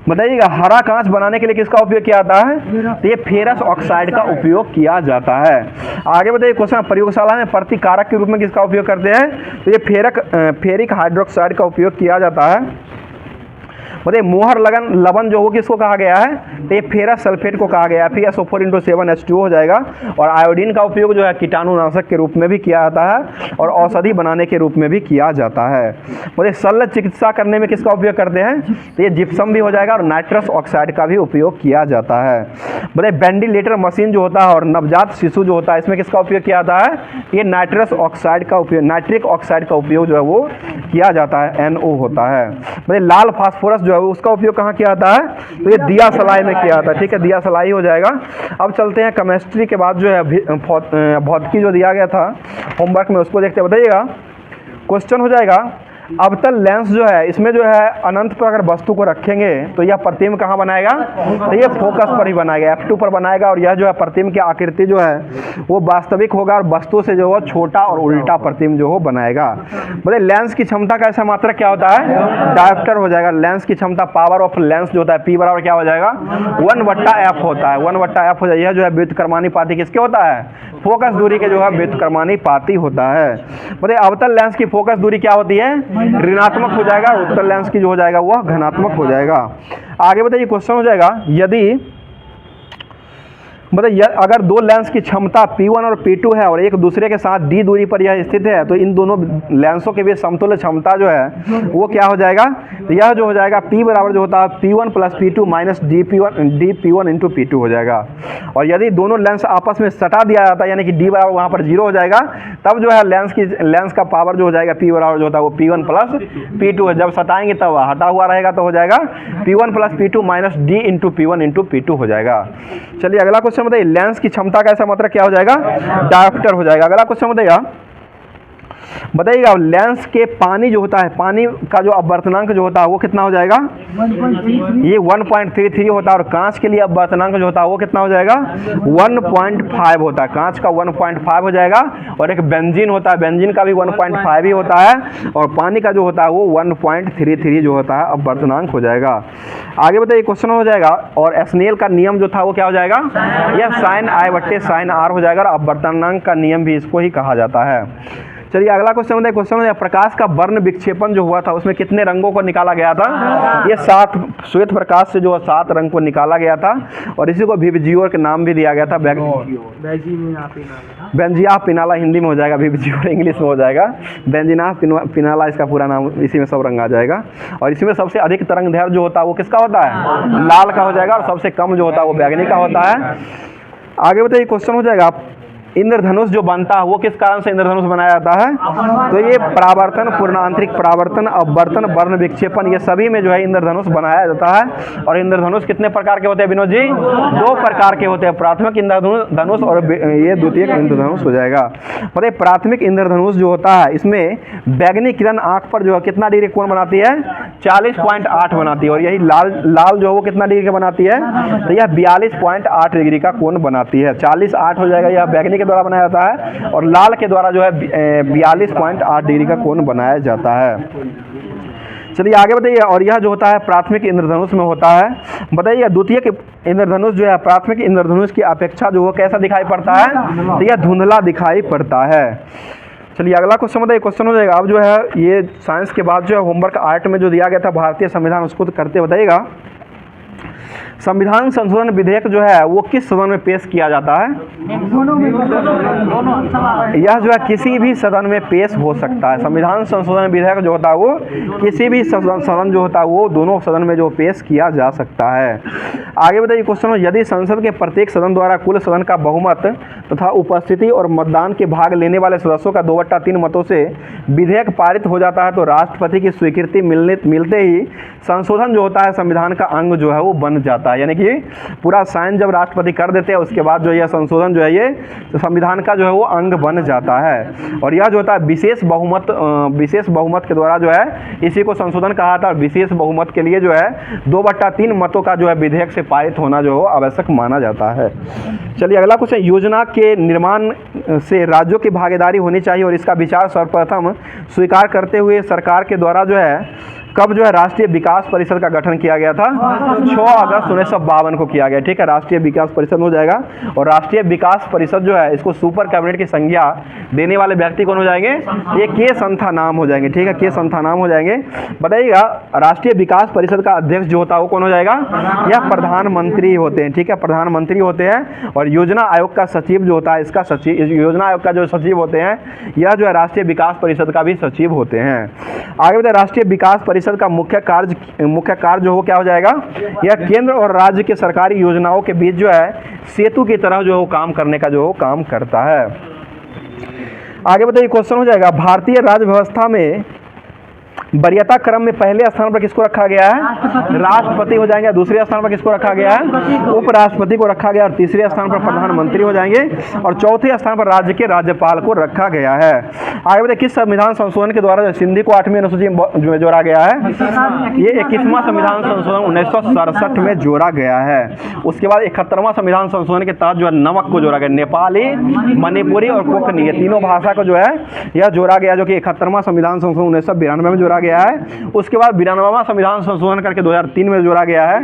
बताइएगा हरा कांच बनाने के लिए किसका उपयोग किया जाता है? तो ये फेरस ऑक्साइड का उपयोग किया जाता है। आगे बताइए क्वेश्चन, प्रयोगशाला में प्रतिकारक के रूप में किसका उपयोग करते हैं? तो ये फेरिक हाइड्रोक्साइड का उपयोग किया जाता है। बताइए मोहर लवण जो हो किसको कहा गया है? तो ये फेरस सल्फेट को कहा गया है। FeSO4 हो जाएगा। और आयोडीन का उपयोग जो है कीटाणुनाशक के रूप में भी किया जाता है और औषधि बनाने के रूप में भी किया जाता है। बताइए शल्य चिकित्सा करने में किसका उपयोग करते हैं? तो ये जिप्सम भी हो जाएगा और नाइट्रस ऑक्साइड का भी उपयोग किया जाता है। बताइए वेंटिलेटर मशीन जो होता है और नवजात शिशु जो होता है इसमें किसका उपयोग किया जाता है? ये नाइट्रस ऑक्साइड का उपयोग, नाइट्रिक ऑक्साइड का उपयोग जो है वो किया जाता है, NO होता है। बताइए लाल फास्फोरस जो है उसका उपयोग कहाँ किया जाता है? तो ये दिया सलाई में किया जाता है। ठीक है, दिया सलाई हो जाएगा। अब चलते हैं केमिस्ट्री के बाद जो है भौतिकी जो दिया गया था होमवर्क में उसको देखते हैं। बताइएगा क्वेश्चन हो जाएगा, अवतल लेंस जो है इसमें जो है अनंत पर अगर वस्तु को रखेंगे तो यह प्रतिबिंब कहाँ बनाएगा? तो ये फोकस पर ही बनाएगा, F2 पर बनाएगा। और यह जो है प्रतिबिंब की आकृति जो है वो वास्तविक होगा और वस्तु से जो है छोटा और उल्टा प्रतिबिंब जो हो बनाएगा। बोले लेंस की क्षमता का ऐसा मात्रक क्या होता है? डायोप्टर हो जाएगा। लेंस की क्षमता, पावर ऑफ लेंस जो होता है P बराबर क्या हो जाएगा? 1/f होता है। 1/f हो जाएगा। यह जो है व्युत्क्रमानुपाती किसके होता है? फोकस दूरी के जो है व्युत्क्रमानुपाती होता है। बोले अवतल लेंस की फोकस दूरी क्या होती है? ऋणात्मक हो जाएगा। उत्तल लेंस की जो हो जाएगा वह धनात्मक हो जाएगा। आगे बताइए क्वेश्चन हो जाएगा, यदि बताइए अगर दो लेंस की क्षमता P1 और P2 है और एक दूसरे के साथ d दूरी पर यह स्थित है तो इन दोनों लेंसों के बीच समतुल्य क्षमता जो है वो क्या हो जाएगा? तो यह जो हो जाएगा P बराबर जो होता है P1 plus P2 minus dP1 into P2 हो जाएगा। और यदि दोनों लेंस आपस में सटा दिया जाता है यानी कि d बराबर वहाँ पर 0 हो जाएगा, तब जो है लेंस का पावर जो हो जाएगा P बराबर जो होता है वो P1 प्लस P2 है। जब सटाएंगे तब हटा हुआ रहेगा तो हो जाएगा P1 plus P2 minus d into P1 into P2 हो जाएगा। चलिए अगला क्वेश्चन बताइए, लेंस की क्षमता का ऐसा मात्रक क्या हो जाएगा? डायोप्टर हो जाएगा। अगला क्वेश्चन बताइएगा लेंस के पानी जो होता है, पानी का जो अपवर्तनांक जो होता है वो कितना हो जाएगा? ये 1.33 होता है। और कांच के लिए अपवर्तनांक जो होता है वो कितना हो जाएगा? 1.5 होता है। कांच का 1.5 हो जाएगा। और एक बेंजीन होता है, बेंजीन का भी 1.5 ही होता है। और पानी का जो होता है वो 1.33 जो होता है अपवर्तनांक हो जाएगा। आगे बताइए क्वेश्चन हो जाएगा, और स्नेल का नियम जो था वो क्या हो जाएगा? यह sin I/sin R हो जाएगा। और अपवर्तनांक का नियम भी इसको ही कहा जाता है। चलिए अगला क्वेश्चन बताइए, क्वेश्चन है प्रकाश का वर्ण विक्षेपण जो हुआ था उसमें कितने रंगों को निकाला गया था? ये 7 श्वेत प्रकाश से जो 7 रंग को निकाला गया था। और इसी को विबजियोर के नाम भी दिया गया था। बेंजिया पिनाला हिंदी में हो जाएगा, विबजियोर इंग्लिश में हो जाएगा। बेंजिना पिनाला इसका पूरा नाम, इसी में सब रंग आ जाएगा। और इसी में सबसे अधिक तरंग दैर्घ्य जो होता है वो किसका होता है? लाल का हो जाएगा। और सबसे कम जो होता है वो बैगनी का होता है। आगे बताइए क्वेश्चन हो जाएगा, इंद्रधनुष जो बनता है वो किस कारण से इंद्रधनुष बनाया जाता है? तो ये परावर्तन, पूर्णांतरिक परावर्तन, अपवर्तन, वर्ण विक्षेपण, ये सभी में जो है इंद्रधनुष बनाया जाता है। और इंद्रधनुष कितने प्रकार के होते हैं विनोद जी? 2 प्रकार के होते हैं, प्राथमिक इंद्रधनुष और ये द्वितीयक इंद्रधनुष हो जाएगा। बताइए प्राथमिक इंद्रधनुष जो होता है इसमें बैगनी किरण आंख पर जो है कितना डिग्री कोण बनाती है? 40.8 बनाती है। और यही लाल जो है वो कितना डिग्री का बनाती है? तो यह 42.8 डिग्री का कोण बनाती है। 40.8 हो जाएगा, यह बैगनी के द्वारा बनाया जाता है, और लाल के द्वारा जो है 42.8 डिग्री का कोण बनाया जाता है। चलिए आगे बताइए, और यह जो होता है प्राथमिक इंद्रधनुष में होता है। बताइए द्वितीयक इंद्रधनुष जो है प्राथमिक इंद्रधनुष की अपेक्षा जो है कैसा दिखाई पड़ता है? तो यह धुंधला दिखाई पड़ता है। चलिए अगला क्वेश्चन बताइए, क्वेश्चन हो जाएगा अब जो है ये साइंस के बाद जो है होमवर्क 8 में जो दिया गया था भारतीय संविधान, उसको तो करते बताइएगा। संविधान संशोधन विधेयक जो है वो किस सदन में पेश किया जाता है? यह जो है किसी भी सदन में पेश हो सकता है। संविधान संशोधन विधेयक जो होता है वो किसी भी सदन जो होता है वो दोनों सदन में जो पेश किया जा सकता है। आगे बताइए क्वेश्चन, यदि संसद के प्रत्येक सदन द्वारा कुल सदन का बहुमत तथा उपस्थिति और मतदान के भाग लेने वाले सदस्यों का 2/3 मतों से विधेयक पारित हो जाता है तो राष्ट्रपति की स्वीकृति मिलते ही संशोधन जो होता है संविधान का अंग जो है वो बन जाता है। यानी कि पूरा साइन जब राष्ट्रपति कर देते हैं उसके बाद जो यह संशोधन जो है ये संविधान का जो है वो अंग बन जाता है। और यह जो होता है विशेष बहुमत के द्वारा जो है इसी को संशोधन कहा था। विशेष बहुमत के लिए जो है 2/3 मतों का जो है विधेयक से पारित होना जो है आवश्यक माना जाता है। चलिए अगला क्वेश्चन, योजना के निर्माण से राज्यों की भागीदारी होनी चाहिए और इसका विचार सर्वप्रथम स्वीकार करते हुए सरकार के द्वारा जो है कब जो है राष्ट्रीय विकास परिषद का गठन किया गया था? 6 अगस्त 1952 को किया गया। ठीक है, राष्ट्रीय विकास परिषद हो जाएगा। और राष्ट्रीय विकास परिषद जो है इसको सुपर कैबिनेट की संज्ञा देने वाले व्यक्ति कौन हो जाएंगे? ये के संथानाम हो जाएंगे। ठीक है, के संथानाम हो जाएंगे। बताइएगा राष्ट्रीय विकास परिषद का अध्यक्ष जो होता है वो कौन हो जाएगा? यह प्रधानमंत्री होते हैं। ठीक है, प्रधानमंत्री होते हैं। और योजना आयोग का सचिव जो होता है इसका सचिव, योजना आयोग का जो सचिव होते हैं यह जो है राष्ट्रीय विकास परिषद का भी सचिव होते हैं। आगे बताइए राष्ट्रीय विकास परिषद का मुख्य कार्य जो हो क्या हो जाएगा? यह केंद्र और राज्य के सरकारी योजनाओं के बीच जो है सेतु की तरह जो है काम करने का जो काम करता है। आगे बताइए क्वेश्चन हो जाएगा, भारतीय राज्य व्यवस्था में वरीयता क्रम में पहले स्थान पर किसको रखा गया है? राष्ट्रपति हो जाएंगे। दूसरे स्थान पर किसको रखा गया है? उपराष्ट्रपति को रखा गया। और तीसरे स्थान पर प्रधानमंत्री हो जाएंगे। और चौथे स्थान पर राज्य के राज्यपाल को रखा गया है। आगे बताइए किस संविधान संशोधन के द्वारा सिंधी को 8वीं अनुसूची में जोड़ा गया है? ये 21वां संविधान संशोधन 1967 में जोड़ा गया है। उसके बाद 71वां संविधान संशोधन के तहत जो है नमक को जोड़ा गया। नेपाली, मणिपुरी और कोंकणी ये तीनों भाषा को जो है यह जोड़ा गया, जो कि 71वां संविधान संशोधन 1992 में जोड़ा गया है। उसके बाद 92वां संविधान संशोधन करके 2003 में जोड़ा गया है।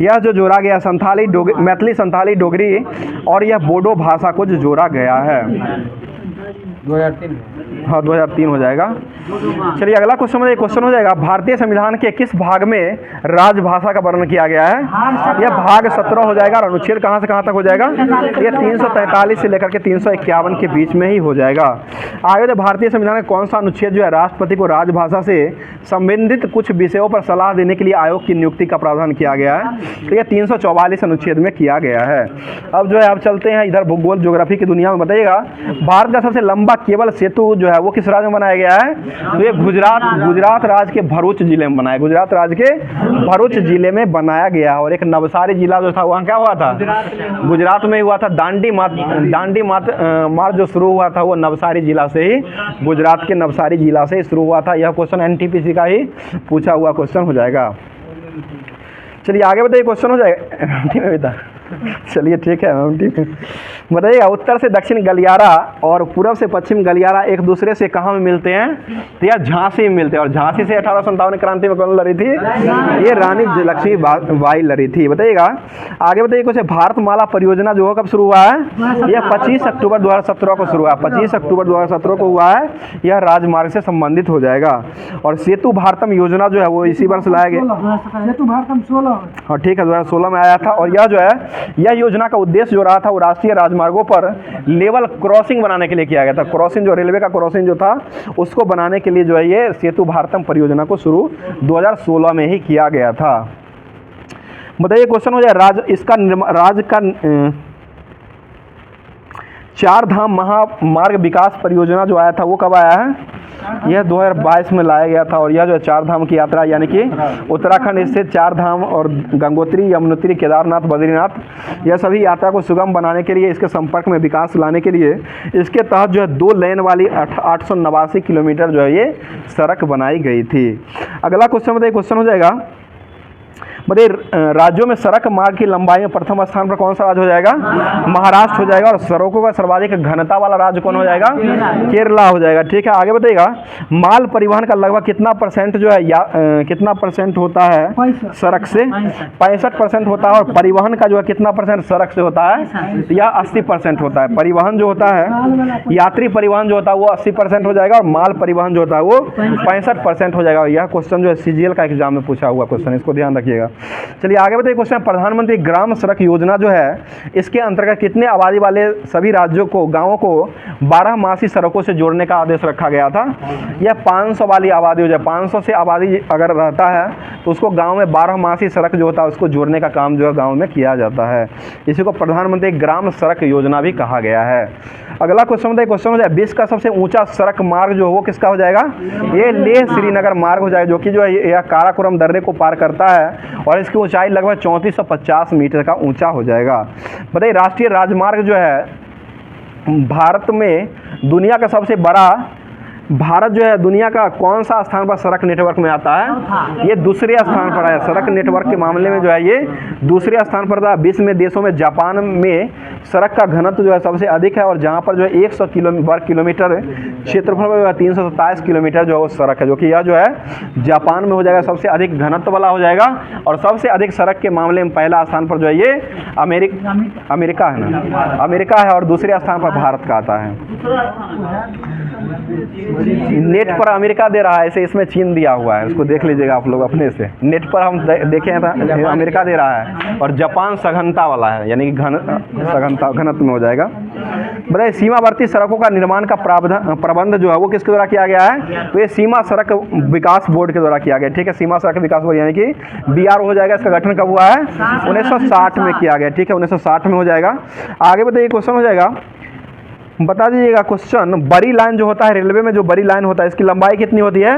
यह जो जोड़ा गया मैथिली, संथाली, डोगरी और यह बोडो भाषा को जो जोड़ा गया है 2003। हाँ 2003 हो जाएगा। चलिए अगला क्वेश्चन हो जाएगा, भारतीय संविधान के किस भाग में राजभाषा का वर्णन किया गया है? यह भाग 17 हो जाएगा। और अनुच्छेद कहाँ से कहाँ तक हो जाएगा? यह 343 से लेकर के 351 के बीच में ही हो जाएगा। आगे तो भारतीय संविधान का कौन सा अनुच्छेद जो है राष्ट्रपति को राजभाषा से संबंधित कुछ विषयों पर सलाह देने के लिए आयोग की नियुक्ति का प्रावधान किया गया है? तो यह 344 अनुच्छेद में किया गया है। अब जो है अब चलते हैं इधर भूगोल ज्योग्राफी की दुनिया में। बताइएगा भारत का सबसे लंबा केबल सेतु जो है वो किस राज्य में बनाया गया है? तो ये गुजरात राज्य के भरूच जिले में बनाया। गुजरात राज्य के भरूच जिले में बनाया गया। और एक नवसारी जिला जो था वहाँ क्या हुआ था? गुजरात में हुआ था। दांडी मार्च जो शुरू हुआ था वो नवसारी जिला से ही, गुजरात के नवसारी जिला से ही शुरू हुआ था। यह क्वेश्चन एनटीपीसी का ही पूछा हुआ क्वेश्चन हो जाएगा। चलिए आगे बताइए क्वेश्चन हो जाएगा बेटा। चलिए ठीक है बताइएगा उत्तर से दक्षिण गलियारा और पूर्व से पश्चिम गलियारा एक दूसरे से कहाँ में मिलते हैं? तो यह झांसी में मिलते हैं। और झांसी से 1857 क्रांति में कौन लड़ी थी? ये रानी लक्ष्मीबाई लड़ी थी। बताइएगा आगे बताइए कुछ, भारतमाला परियोजना जो है कब शुरू हुआ है? यह 25 अक्टूबर 2017 को शुरू हुआ। 25 अक्टूबर 2017 को हुआ है। यह राजमार्ग से संबंधित हो जाएगा। और सेतु भारतम योजना जो है वो इसी वर्ष लाया गया। सेतु भारतम 16 हाँ ठीक है 2016 में आया था। और यह जो है यह योजना का उद्देश्य जो रहा था वो राष्ट्रीय राजमार्गों पर लेवल क्रॉसिंग बनाने के लिए किया गया था। क्रॉसिंग जो रेलवे का क्रॉसिंग जो था उसको बनाने के लिए जो है ये सेतु भारतम परियोजना को शुरू 2016 में ही किया गया था। बताइए क्वेश्चन हो जाए चार धाम महामार्ग विकास परियोजना जो आया था वो कब आया है? यह 2022 में लाया गया था। और यह जो है चार धाम की यात्रा यानी कि उत्तराखंड स्थित चार धाम और गंगोत्री, यमुनोत्री, केदारनाथ, बद्रीनाथ, यह सभी यात्रा को सुगम बनाने के लिए, इसके संपर्क में विकास लाने के लिए इसके तहत जो है 2 लेन वाली 889 किलोमीटर जो है ये सड़क बनाई गई थी। अगला क्वेश्चन बताइए, क्वेश्चन हो जाएगा बताइए राज्यों में सड़क मार्ग की लंबाई में प्रथम स्थान पर कौन सा राज्य हो जाएगा? महाराष्ट्र हो जाएगा। और सड़कों का सर्वाधिक घनता वाला राज्य कौन हो जाएगा? केरला हो जाएगा। ठीक है, आगे बताइएगा माल परिवहन का लगभग कितना परसेंट जो है कितना परसेंट होता है सड़क से? 65% होता है। और परिवहन का जो है कितना परसेंट सड़क से होता है? यह 80% होता है। परिवहन जो होता है, यात्री परिवहन जो होता है वो 80% हो जाएगा और माल परिवहन जो होता है वो 65% हो जाएगा। यह क्वेश्चन जो है CGL का एग्जाम में पूछा हुआ क्वेश्चन, इसको ध्यान रखिएगा। चलिए आगे बताइए क्वेश्चन, प्रधानमंत्री ग्राम सड़क योजना जो है इसके अंतर्गत कितने आबादी वाले सभी राज्यों को, गांवों को 12 मासी सड़कों से जोड़ने का आदेश रखा गया था? यह 500 वाली आबादी हो जाए, 500 से आबादी अगर रहता है तो उसको गांव में 12 मासी सड़क जो होता है उसको जोड़ने का काम जो है गांव में किया जाता है। इसी को प्रधानमंत्री ग्राम सड़क योजना भी कहा गया है। अगला क्वेश्चन बताइए, क्वेश्चन हो जाए विश्व का सबसे ऊंचा सड़क मार्ग जो वो किसका हो जाएगा? ये लेह श्रीनगर मार्ग हो जाएगा, जो कि जो है यह काराकोरम दर्रे को पार करता है और इसकी ऊंचाई लगभग 3450 मीटर का ऊंचा हो जाएगा। बताइए राष्ट्रीय राजमार्ग जो है भारत में दुनिया का सबसे बड़ा, भारत जो है दुनिया का कौन सा स्थान पर सड़क नेटवर्क में आता है? ये दूसरे स्थान पर है। सड़क नेटवर्क के मामले में जो है ये दूसरे स्थान पर था। विश्व में देशों में जापान में सड़क का घनत्व जो है सबसे अधिक है और जहाँ पर जो है 100 वर्ग किलोमीटर क्षेत्रफल में 327 किलोमीटर जो है वो सड़क है, जो कि यह जो है जापान में हो जाएगा, सबसे अधिक घनत्व वाला हो जाएगा। और सबसे अधिक सड़क के मामले में पहला स्थान पर जो है ये अमेरिका है ना, अमेरिका है और दूसरे स्थान पर भारत का आता है। नेट पर अमेरिका दे रहा है, ऐसे इसमें चीन दिया हुआ है, उसको देख लीजिएगा आप लोग अपने से। नेट पर हम देखें तो अमेरिका दे रहा है और जापान सघनता वाला है, यानी कि घनत्व में हो जाएगा। बताइए सीमावर्ती सड़कों का निर्माण का प्रबंध जो है वो किसके द्वारा किया गया है? तो ये सीमा सड़क विकास बोर्ड के द्वारा किया गया। ठीक है, सीमा सड़क विकास बोर्ड यानी कि BRO हो जाएगा। इसका गठन कब हुआ है? 1960 में किया गया। ठीक है, 1960 में हो जाएगा। आगे बताइए क्वेश्चन हो जाएगा, बता दीजिएगा क्वेश्चन, बड़ी लाइन जो होता है रेलवे में, जो बड़ी लाइन होता है इसकी लंबाई कितनी होती है?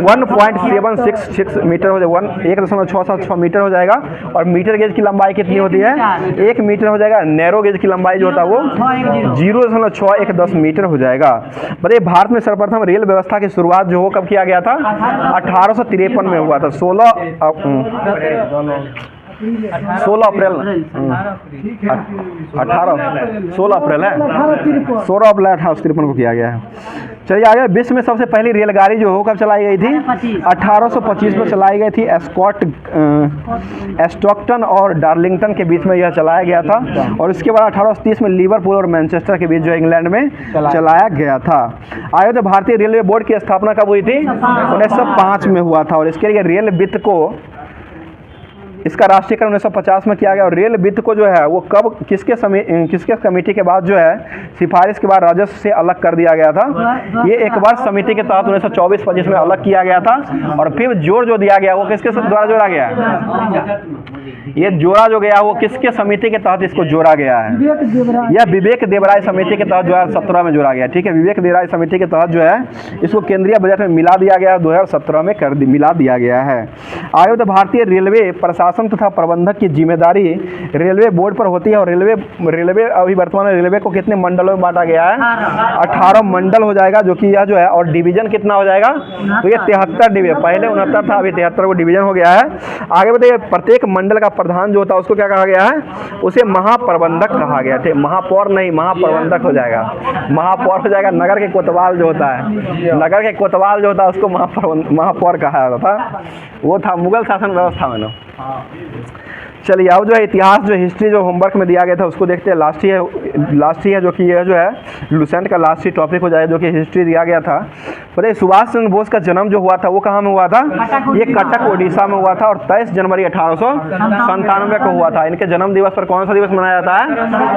1.766 मीटर हो जाएगा, 1.676 मीटर हो जाएगा। और मीटर गेज की लंबाई कितनी होती है? 1 मीटर हो जाएगा। नैरो गेज की लंबाई जो होता है वो 0.610 मीटर हो जाएगा। बताइए भारत में सर्वप्रथम रेल व्यवस्था की शुरुआत जो हो कब किया गया था? 1853 में हुआ था। 16 अप्रैल 16 अप्रैल है, 16 अप्रैल 1853 को किया गया है। चलिए आगे, विश्व में सबसे पहली रेलगाड़ी जो हो कब चलाई गई थी? 1825 में चलाई गई थी। स्टॉकटन और डार्लिंगटन के बीच में यह चलाया गया था। और इसके बाद 1830 में लिवरपूल और मैनचेस्टर के बीच जो इंग्लैंड में चलाया गया था। आगे तो भारतीय रेलवे बोर्ड की स्थापना कब हुई थी? 1905 में हुआ था। और इसके लिए रेल वित्त को, इसका राष्ट्रीयकरण 1950 में किया गया। और रेल वित्त को जो है वो कब, किसके कमेटी के बाद जो है सिफारिश के बाद राजस्व से अलग कर दिया गया था? ये एक वर्ष समिति के तहत 1924-25 में अलग किया गया था। और फिर जोड़ जो दिया गया वो किसके द्वारा जोड़ा गया है? ये जोड़ा जो गया वो किसके समिति के तहत इसको जोड़ा गया है? यह विवेक देवराय समिति के तहत 2017 में जोड़ा गया। ठीक है, विवेक देवराय समिति के तहत जो है इसको केंद्रीय बजट में मिला दिया गया, 2017 में मिला दिया गया है। आगे तो भारतीय रेलवे प्रशासन तथा प्रबंधक की जिम्मेदारी रेलवे बोर्ड पर होती है। और रेलवे अभी वर्तमान में रेलवे को कितने मंडलों में बांटा गया है? 18 मंडल हो जाएगा, जो कि यह जो है। और डिवीजन कितना हो जाएगा? तो ये 73 डिवीजन, पहले 69 था, अभी 73 को डिवीजन हो गया है। आगे बताइए प्रत्येक मंडल का प्रधान जो होता है उसको क्या कहा गया है? उसे महाप्रबंधक कहा गया। ठीक, महापौर नहीं, महाप्रबंधक हो जाएगा। महापौर हो जाएगा। नगर के कोतवाल जो होता है, नगर के कोतवाल जो होता है उसको महापौर कहा जाता था। वो था मुगल शासन व्यवस्था में ना। चलिए अब जो है इतिहास, जो हिस्ट्री जो होमवर्क में दिया गया था उसको देखते हैं। लास्ट ही है जो कि यह जो है लुसेंट का लास्ट ही टॉपिक हो जाए, जो कि हिस्ट्री दिया गया था। बताइए सुभाष चंद्र बोस का जन्म जो हुआ था वो कहाँ में हुआ था? ये कटक उड़ीसा में हुआ था और 23 जनवरी 1897 को हुआ था। इनके जन्म दिवस पर कौन सा दिवस मनाया जाता है?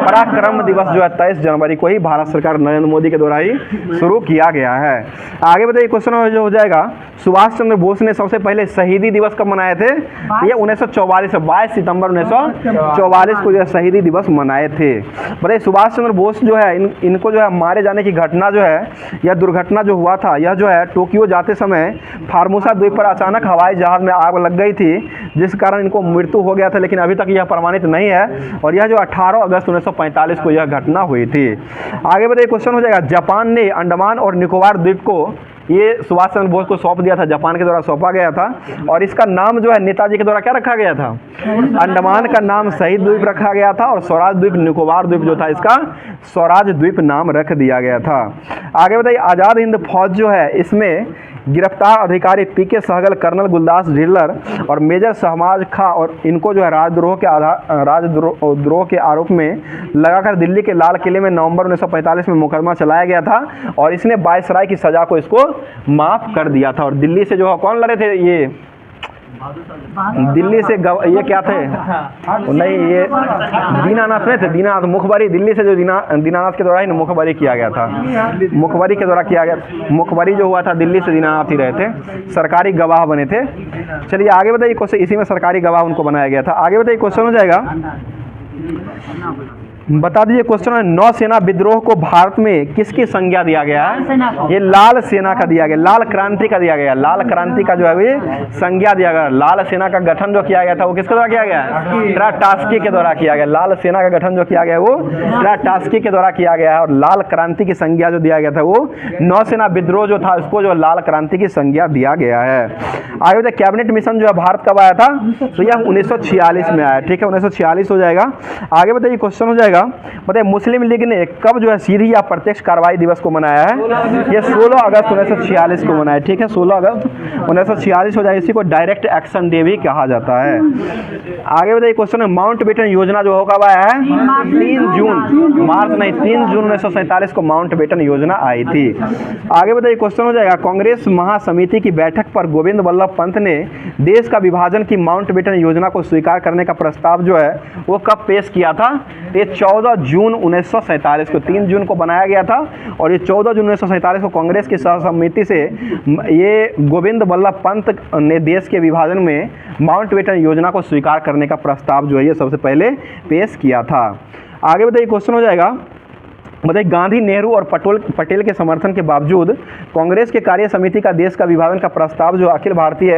पराक्रम दिवस जो है 23 जनवरी को ही भारत सरकार नरेंद्र मोदी के द्वारा ही शुरू किया गया है। आगे बताइए क्वेश्चन जो हो जाएगा, सुभाष चंद्र बोस ने सबसे पहले शहीदी दिवस कब मनाए थे? ये 1944 22 सितंबर 1944 को जो है शहीदी दिवस मनाए थे। बताइए सुभाष चंद्र बोस जो है इनको जो है मारे जाने की घटना जो है, यह दुर्घटना जो हुआ था, यह जो है टोक्यो जाते समय फार्मोसा द्वीप पर अचानक हवाई जहाज में आग लग गई थी, जिस कारण इनको मृत्यु हो गया था, लेकिन अभी तक यह प्रमाणित नहीं है। और यह जो 18 अगस्त 1945 को यह घटना हुई थी। आगे बताइए क्वेश्चन हो जाएगा, जापान ने अंडमान और निकोबार द्वीप को ये सुभाष चंद्र बोस को सौंप दिया था, जापान के द्वारा सौंपा गया था। और इसका नाम जो है नेताजी के द्वारा क्या रखा गया था? अंडमान का नाम शहीद द्वीप रखा गया था और स्वराज द्वीप निकोबार द्वीप जो था इसका स्वराज द्वीप नाम रख दिया गया था। आगे बताइए आज़ाद हिंद फौज जो है इसमें गिरफ्तार अधिकारी पीके सहगल, कर्नल गुलदास ढिल्लर और मेजर शहबाज खां और इनको जो है राजद्रोह के आरोप में लगाकर दिल्ली के लाल किले में नवंबर 1945 में मुकदमा चलाया गया था और इसने वायसराय की सजा को इसको माफ कर दिया था। और दिल्ली से जो है कौन लड़े थे? ये दिल्ली से ये क्या थे? नहीं, ये दीनानाथ नहीं थे, दीनानाथ मुखबरी। दिल्ली से जो दीनानाथ के द्वारा ही मुखबरी किया गया था, मुखबरी के द्वारा किया गया। मुखबरी जो हुआ था दिल्ली से दीनानाथ ही रहे थे, सरकारी गवाह बने थे। चलिए आगे बताइए क्वेश्चन, इसी में सरकारी गवाह उनको बनाया गया था। आगे बताइए क्वेश्चन हो जाएगा, बता दीजिए क्वेश्चन है, नौसेना विद्रोह को भारत में किसकी संज्ञा दिया गया है? ये लाल सेना का दिया गया, लाल क्रांति का दिया गया। लाल क्रांति का जो है ये संज्ञा दिया गया। लाल सेना का गठन जो किया गया था वो किसके द्वारा किया गया है? ट्राटास्की के द्वारा किया गया। लाल सेना का गठन जो किया गया वो ट्राटास्की के द्वारा किया गया है। और लाल क्रांति की संज्ञा जो दिया गया था वो नौसेना विद्रोह जो था उसको जो लाल क्रांति की संज्ञा दिया गया है। आगे बताइए कैबिनेट मिशन जो है भारत कब आया था? तो यह 1946 में आया। ठीक है, 1946 हो जाएगा। आगे बताइए क्वेश्चन हो जाएगा, बताइए मुस्लिम लीग ने कब जो है सीधी या प्रत्यक्ष कार्रवाई दिवस को मनाया है? ये 16 अगस्त 1946 को मनाया। ठीक है, 16 अगस्त 1946 हो जाएगा। इसी को डायरेक्ट एक्शन डे भी कहा जाता है। आगे बताइए क्वेश्चन है, माउंटबेटन योजना जो कब आया है? 3 जून 1947 को माउंटबेटन योजना आई थी। आगे बताइए क्वेश्चन हो जाएगा, कांग्रेस महासमिति की बैठक पर गोविंद वल्लभ पंत ने देश का विभाजन की माउंटबेटन योजना को स्वीकार करने का प्रस्ताव जो है वो कब पेश किया था? ये 14 जून 1947 को, 3 जून को बनाया गया था और ये 14 जून 1947 को कांग्रेस की सहसमिति से ये गोविंद वल्लभ पंत ने देश के विभाजन में माउंटबेटन योजना को स्वीकार करने का प्रस्ताव जो है ये सबसे पहले पेश किया था। आगे बताइए क्वेश्चन हो जाएगा, बताइए गांधी, नेहरू और पटेल के समर्थन के बावजूद कांग्रेस के कार्य समिति का देश का विभाजन का प्रस्ताव जो अखिल भारतीय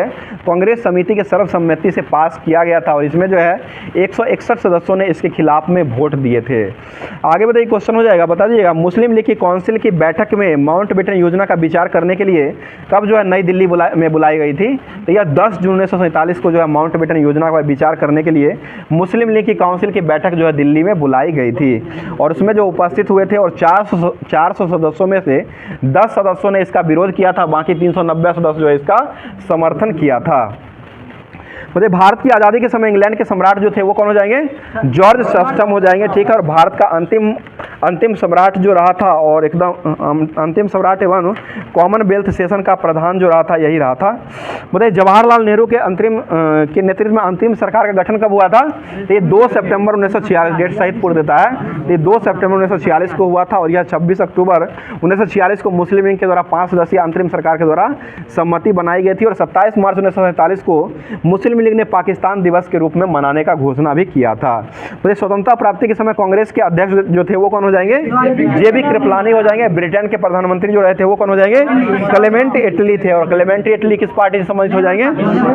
कांग्रेस समिति के सर्वसम्मति से पास किया गया था और इसमें जो है 161 सदस्यों ने इसके खिलाफ में वोट दिए थे। आगे बताइए क्वेश्चन हो जाएगा, बता दीजिएगा मुस्लिम लीग की काउंसिल की बैठक में माउंटबेटन योजना का विचार करने के लिए कब जो है नई दिल्ली में बुलाई गई थी? तो यह 10 जून 1947 को जो है माउंटबेटन योजना का विचार करने के लिए मुस्लिम लीग की काउंसिल की बैठक जो है दिल्ली में बुलाई गई थी और उसमें जो उपस्थित हुए थे और 400 सदस्यों में से 10 सदस्यों ने इसका विरोध किया था, बाकी 390 सदस्य जो है इसका समर्थन किया था। मतलब भारत की आज़ादी के समय इंग्लैंड के सम्राट जो थे वो कौन हो जाएंगे? जॉर्ज सस्टम हो जाएंगे। ठीक है, और भारत का अंतिम सम्राट जो रहा था और एकदम अंतिम सम्राट एवं कॉमनवेल्थ सेशन का प्रधान जो रहा था यही रहा था। बताइए जवाहरलाल नेहरू के नेतृत्व में अंतिम सरकार का गठन कब हुआ था? ये 2 सितंबर 1946, डेट सहित पूर्ण देता है। ये 2 सितंबर 1946 को हुआ था और यह 26 अक्टूबर 1946 को मुस्लिम लीग के द्वारा 5 सदस्यीय अंतरिम सरकार के द्वारा सम्मति बनाई गई थी और 27 मार्च 1947 को मुस्लिम लीग ने पाकिस्तान दिवस के रूप में मनाने का घोषणा भी किया था। तो स्वतंत्रता प्राप्ति के समय कांग्रेस के अध्यक्ष जो थे वो कौन हो जाएंगे? जेबी कृपलानी हो जाएंगे। ब्रिटेन के प्रधानमंत्री जो रहे थे वो कौन हो जाएंगे? क्लेमेंट एटली थे और क्लेमेंट एटली किस पार्टी से संबंधित हो जाएंगे?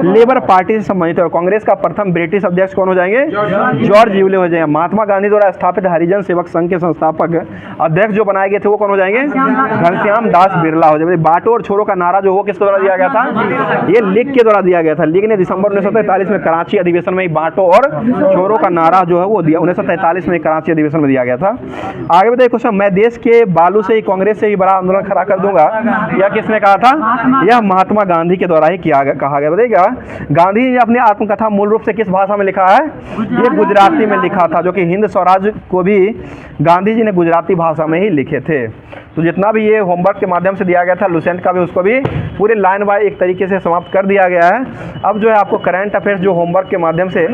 लेबर पार्टी से संबंधित। और कांग्रेस का प्रथम ब्रिटिश अध्यक्ष कौन हो जाएंगे? जॉर्ज यूले हो जाएंगे। महात्मा गांधी द्वारा स्थापित हरिजन सेवक संघ के संस्थापक अध्यक्ष जो बनाए गए थे वो कौन हो जाएंगे? घनश्याम दास बिरला हो जाएंगे। बांटो और छोड़ो का नारा जो वो किसके द्वारा दिया गया था? ये लीग के द्वारा दिया गया था। लीग ने दिसंबर 1943 में कराची अधिवेशन में बांटो और छोड़ो का नारा जो है वो दिया, 1943 में कराची अधिवेशन में दिया गया था। आगे बताइए क्वेश्चन, मैं देश के बालू से ही कांग्रेस से ही बड़ा आंदोलन खड़ा कर दूंगा, यह किसने कहा था? यह महात्मा गांधी के द्वारा ही कहा गया। बताइएगा गांधी जी ने अपनी आत्मकथा मूल रूप से किस भाषा में लिखा है? ये गुजराती में लिखा था, जो कि हिंद स्वराज को भी गांधी जी ने गुजराती भाषा में ही लिखे थे। तो जितना भी ये होमवर्क के माध्यम से दिया गया था लुसेंट का भी, उसको भी पूरे लाइन बाय एक तरीके से समाप्त कर दिया गया है। अब जो है आपको करंट अफेयर्स जो होमवर्क के माध्यम से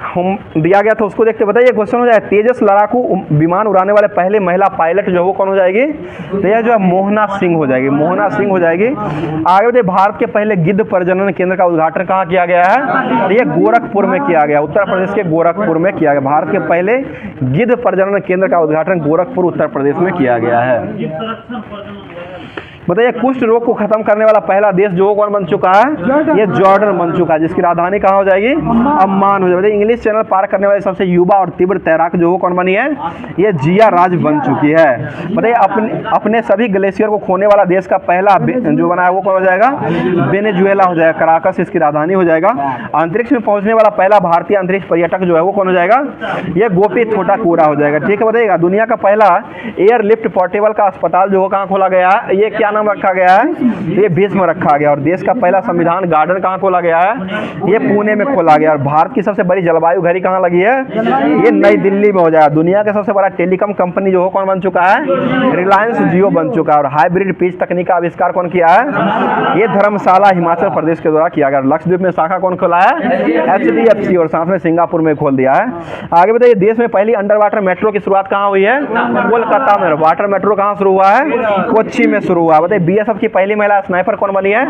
हम दिया गया था उसको देखते बताइए। क्वेश्चन हो जाए तेजस लड़ाकू विमान उड़ाने वाले पहले महिला पायलट जो है वो कौन हो जाएगी? तो यह जो है मोहना सिंह हो जाएगी, मोहना सिंह हो जाएगी। आगे बताइए भारत के पहले गिद्ध प्रजनन केंद्र का उद्घाटन कहाँ किया गया है? तो यह गोरखपुर में किया गया, उत्तर प्रदेश के गोरखपुर में किया गया। भारत के पहले गिद्ध प्रजनन केंद्र का उद्घाटन गोरखपुर उत्तर प्रदेश में किया गया है। बताइए कुष्ठ रोग को खत्म करने वाला पहला देश जो कौन बन चुका है? ये जॉर्डन बन चुका है, जिसकी राजधानी कहाँ हो जाएगी? अम्मान हो जाएगी। इंग्लिश चैनल पार करने वाले सबसे युवा और तीव्र तैराक जो वो कौन बनी है? ये जिया राज बन चुकी है। बताइए अपने सभी ग्लेशियर को खोने वाला देश का पहला जो बना है वो कौन हो जाएगा? वेनेजुएला हो जाएगा, कराकस इसकी राजधानी हो जाएगा। अंतरिक्ष में पहुंचने वाला पहला भारतीय अंतरिक्ष पर्यटक जो है वो कौन हो जाएगा? ये गोपी छोटाकुरा हो जाएगा। ठीक है, बताइएगा दुनिया का पहला एयरलिफ्ट पोर्टेबल का अस्पताल जो कहाँ खोला गया है? ये क्या नाम रखा गया है? ये बीच में रखा गया। और देश का पहला संविधान गार्डन कहाँ खोला गया है? ये पुणे में खोला गया। और भारत की सबसे बड़ी जलवायु घड़ी कहाँ लगी है? ये नई दिल्ली में हो जाएगा। दुनिया का सबसे बड़ा टेलीकॉम कंपनी जो कौन बन चुका है? रिलायंस जियो बन चुका है। और हाइब्रिड पिच तकनीक का आविष्कार कौन किया है? ये धर्मशाला हिमाचल प्रदेश के द्वारा किया गया। लक्षद्वीप में शाखा कौन खोला है? HDFC। और साथ में सिंगापुर में खोल दिया है। आगे बताइए देश में पहली अंडर वाटर मेट्रो की शुरुआत कहाँ हुई है? कोलकाता में। वाटर मेट्रो कहाँ शुरू हुआ है? कोच्चि में शुरू हुआ। बताइए BSF की पहली महिला स्नाइपर कौन बनी है?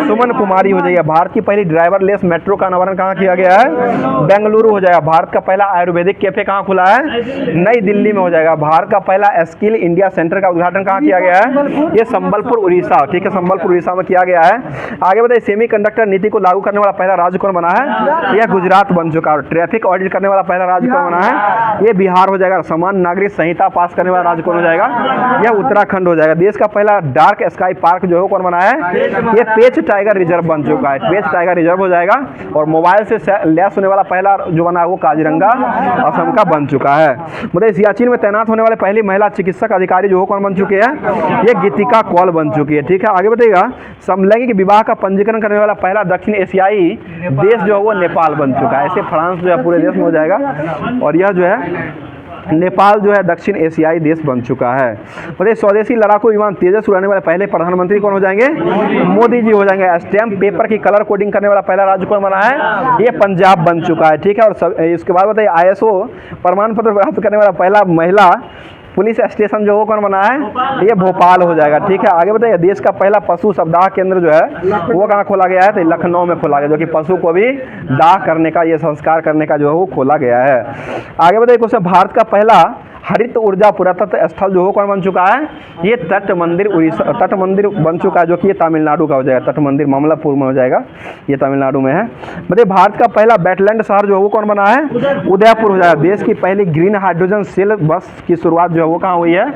सुमन कुमारी हो जाएगी। भारत की पहली ड्राइवरलेस मेट्रो का अनावरण कहाँ किया गया है? बेंगलुरु हो जाएगा। भारत का पहला आयुर्वेदिक कैफे कहाँ खुला है? नई दिल्ली में हो जाएगा। भारत का पहला स्किल इंडिया सेंटर का उद्घाटन कहाँ किया गया है? ये संबलपुर उड़ीसा। ठीक है, संबलपुर उड़ीसा में किया गया है। आगे बताइए सेमीकंडक्टर नीति को लागू करने वाला पहला राज्य कौन बना है? यह गुजरात बन चुका है। और ट्रैफिक ऑडिट करने वाला पहला राज्य कौन बना है? ये बिहार हो जाएगा। समान नागरिक संहिता पास करने वाला राज्य कौन हो जाएगा? यह उत्तराखंड हो जाएगा। देश का पहला डार्क स्काई पार्क जो है कौन बना है? ये पेच टाइगर रिजर्व बन चुका है। पेच टाइगर रिजर्व हो जाएगा। और मोबाइल से लैस होने वाला पहला जो बना है वो काजीरंगा असम का बन चुका है। मतलब सियाचिन में तैनात होने वाले पहली महिला चिकित्सक अधिकारी जो कौन बन चुकी है? ये गीतिका कौल बन चुकी है। ठीक है, आगे बताइएगा समलैंगिक विवाह का पंजीकरण करने वाला पहला दक्षिण एशियाई देश जो है वो नेपाल बन चुका है। ऐसे फ्रांस जो है पूरे देश में हो जाएगा। और यह जो है नेपाल जो है दक्षिण एशियाई देश बन चुका है। बताइए स्वदेशी लड़ाकू विमान तेजस उड़ाने वाले पहले प्रधानमंत्री कौन हो जाएंगे? मोदी जी हो जाएंगे। स्टैम्प पेपर की कलर कोडिंग करने वाला पहला राज्य कौन बना है? ये पंजाब बन चुका है। ठीक है, और इसके बाद बताइए ISO प्रमाण पत्र प्राप्त करने वाला पहला महिला पुलिस स्टेशन जो वो कौन बना है? ये भोपाल हो जाएगा। ठीक है, आगे बताइए देश का पहला पशु सप्ताह केंद्र जो है वो कहाँ खोला गया है? तो लखनऊ में खोला गया, जो कि पशु को भी दाह करने का, ये संस्कार करने का जो है वो खोला गया है। आगे बताइए क्वेश्चन भारत का पहला हरित ऊर्जा पुरातत्व स्थल जो हो कौन बन चुका है? ये तट मंदिर उड़ीसा, तट मंदिर बन चुका है, जो कि ये तमिलनाडु का हो जाएगा। तट मंदिर मामलापुर में हो जाएगा, ये तमिलनाडु में है। बताइए भारत का पहला वेटलैंड शहर जो है वो कौन बना है? उदयपुर हो जाएगा। देश की पहली ग्रीन हाइड्रोजन सेल बस की शुरुआत जो है वो कहाँ हुई है?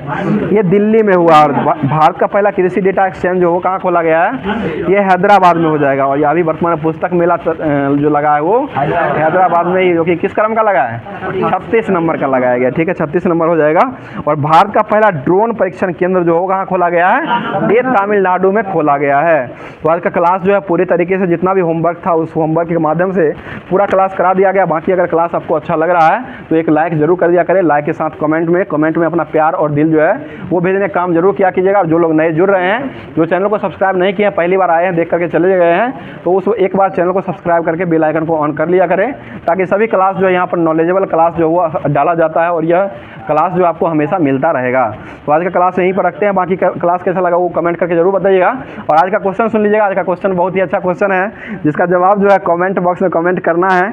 ये दिल्ली में हुआ। और भारत का पहला कृषि डेटा एक्सचेंज जो वो कहाँ खोला गया है? ये हैदराबाद में हो जाएगा। और अभी वर्तमान पुस्तक मेला जो लगा है वो हैदराबाद में ही, जो कि किस क्रम का लगा है? 36 नंबर का लगाया गया। ठीक है, 36 नंबर हो जाएगा। और भारत का पहला ड्रोन परीक्षण केंद्र जो हो कहाँ खोला गया है? ये तमिलनाडु में खोला गया है। तो आज का क्लास जो है पूरी तरीके से जितना भी होमवर्क था उस होमवर्क के माध्यम से पूरा क्लास करा दिया गया। बाकी अगर क्लास आपको अच्छा लग रहा है तो एक लाइक जरूर कर दिया करें। लाइक के साथ कमेंट में अपना प्यार और दिल जो है वो भेजने का काम जरूर किया कीजिएगा। और जो लोग नए जुड़ रहे हैं, जो चैनल को सब्सक्राइब नहीं किए हैं, पहली बार आए हैं, देख करके चले गए हैं, तो उस एक बार चैनल को सब्सक्राइब करके बेल आइकन को ऑन कर लिया करें, ताकि सभी क्लास जो है यहाँ पर नॉलेजेबल क्लास जो वो डाला जाता है और यह क्लास जो आपको हमेशा मिलता रहेगा। तो आज का क्लास यहीं पर रखते हैं। बाकी क्लास कैसा लगा वो कमेंट करके जरूर बताइएगा। और आज का क्वेश्चन सुन लीजिएगा। आज का क्वेश्चन बहुत ही अच्छा क्वेश्चन है, जिसका जवाब जो है कमेंट बॉक्स में कमेंट करना है।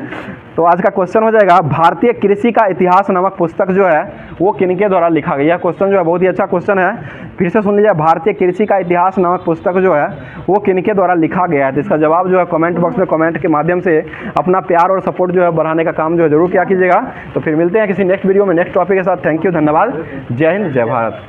तो आज का क्वेश्चन हो जाएगा भारतीय कृषि का इतिहास नामक पुस्तक जो है वो किनके द्वारा लिखा गया? यह क्वेश्चन जो है बहुत ही अच्छा क्वेश्चन है, फिर से सुन लीजिए। भारतीय कृषि का इतिहास नामक पुस्तक जो है वो किनके द्वारा लिखा गया है? तो इसका जवाब जो है कमेंट बॉक्स में कमेंट के माध्यम से अपना प्यार और सपोर्ट जो है बढ़ाने का काम जो है जरूर किया कीजिएगा। तो फिर मिलते हैं किसी नेक्स्ट वीडियो में नेक्स्ट टॉपिक के साथ। थैंक यू, धन्यवाद, जय हिंद, जय भारत।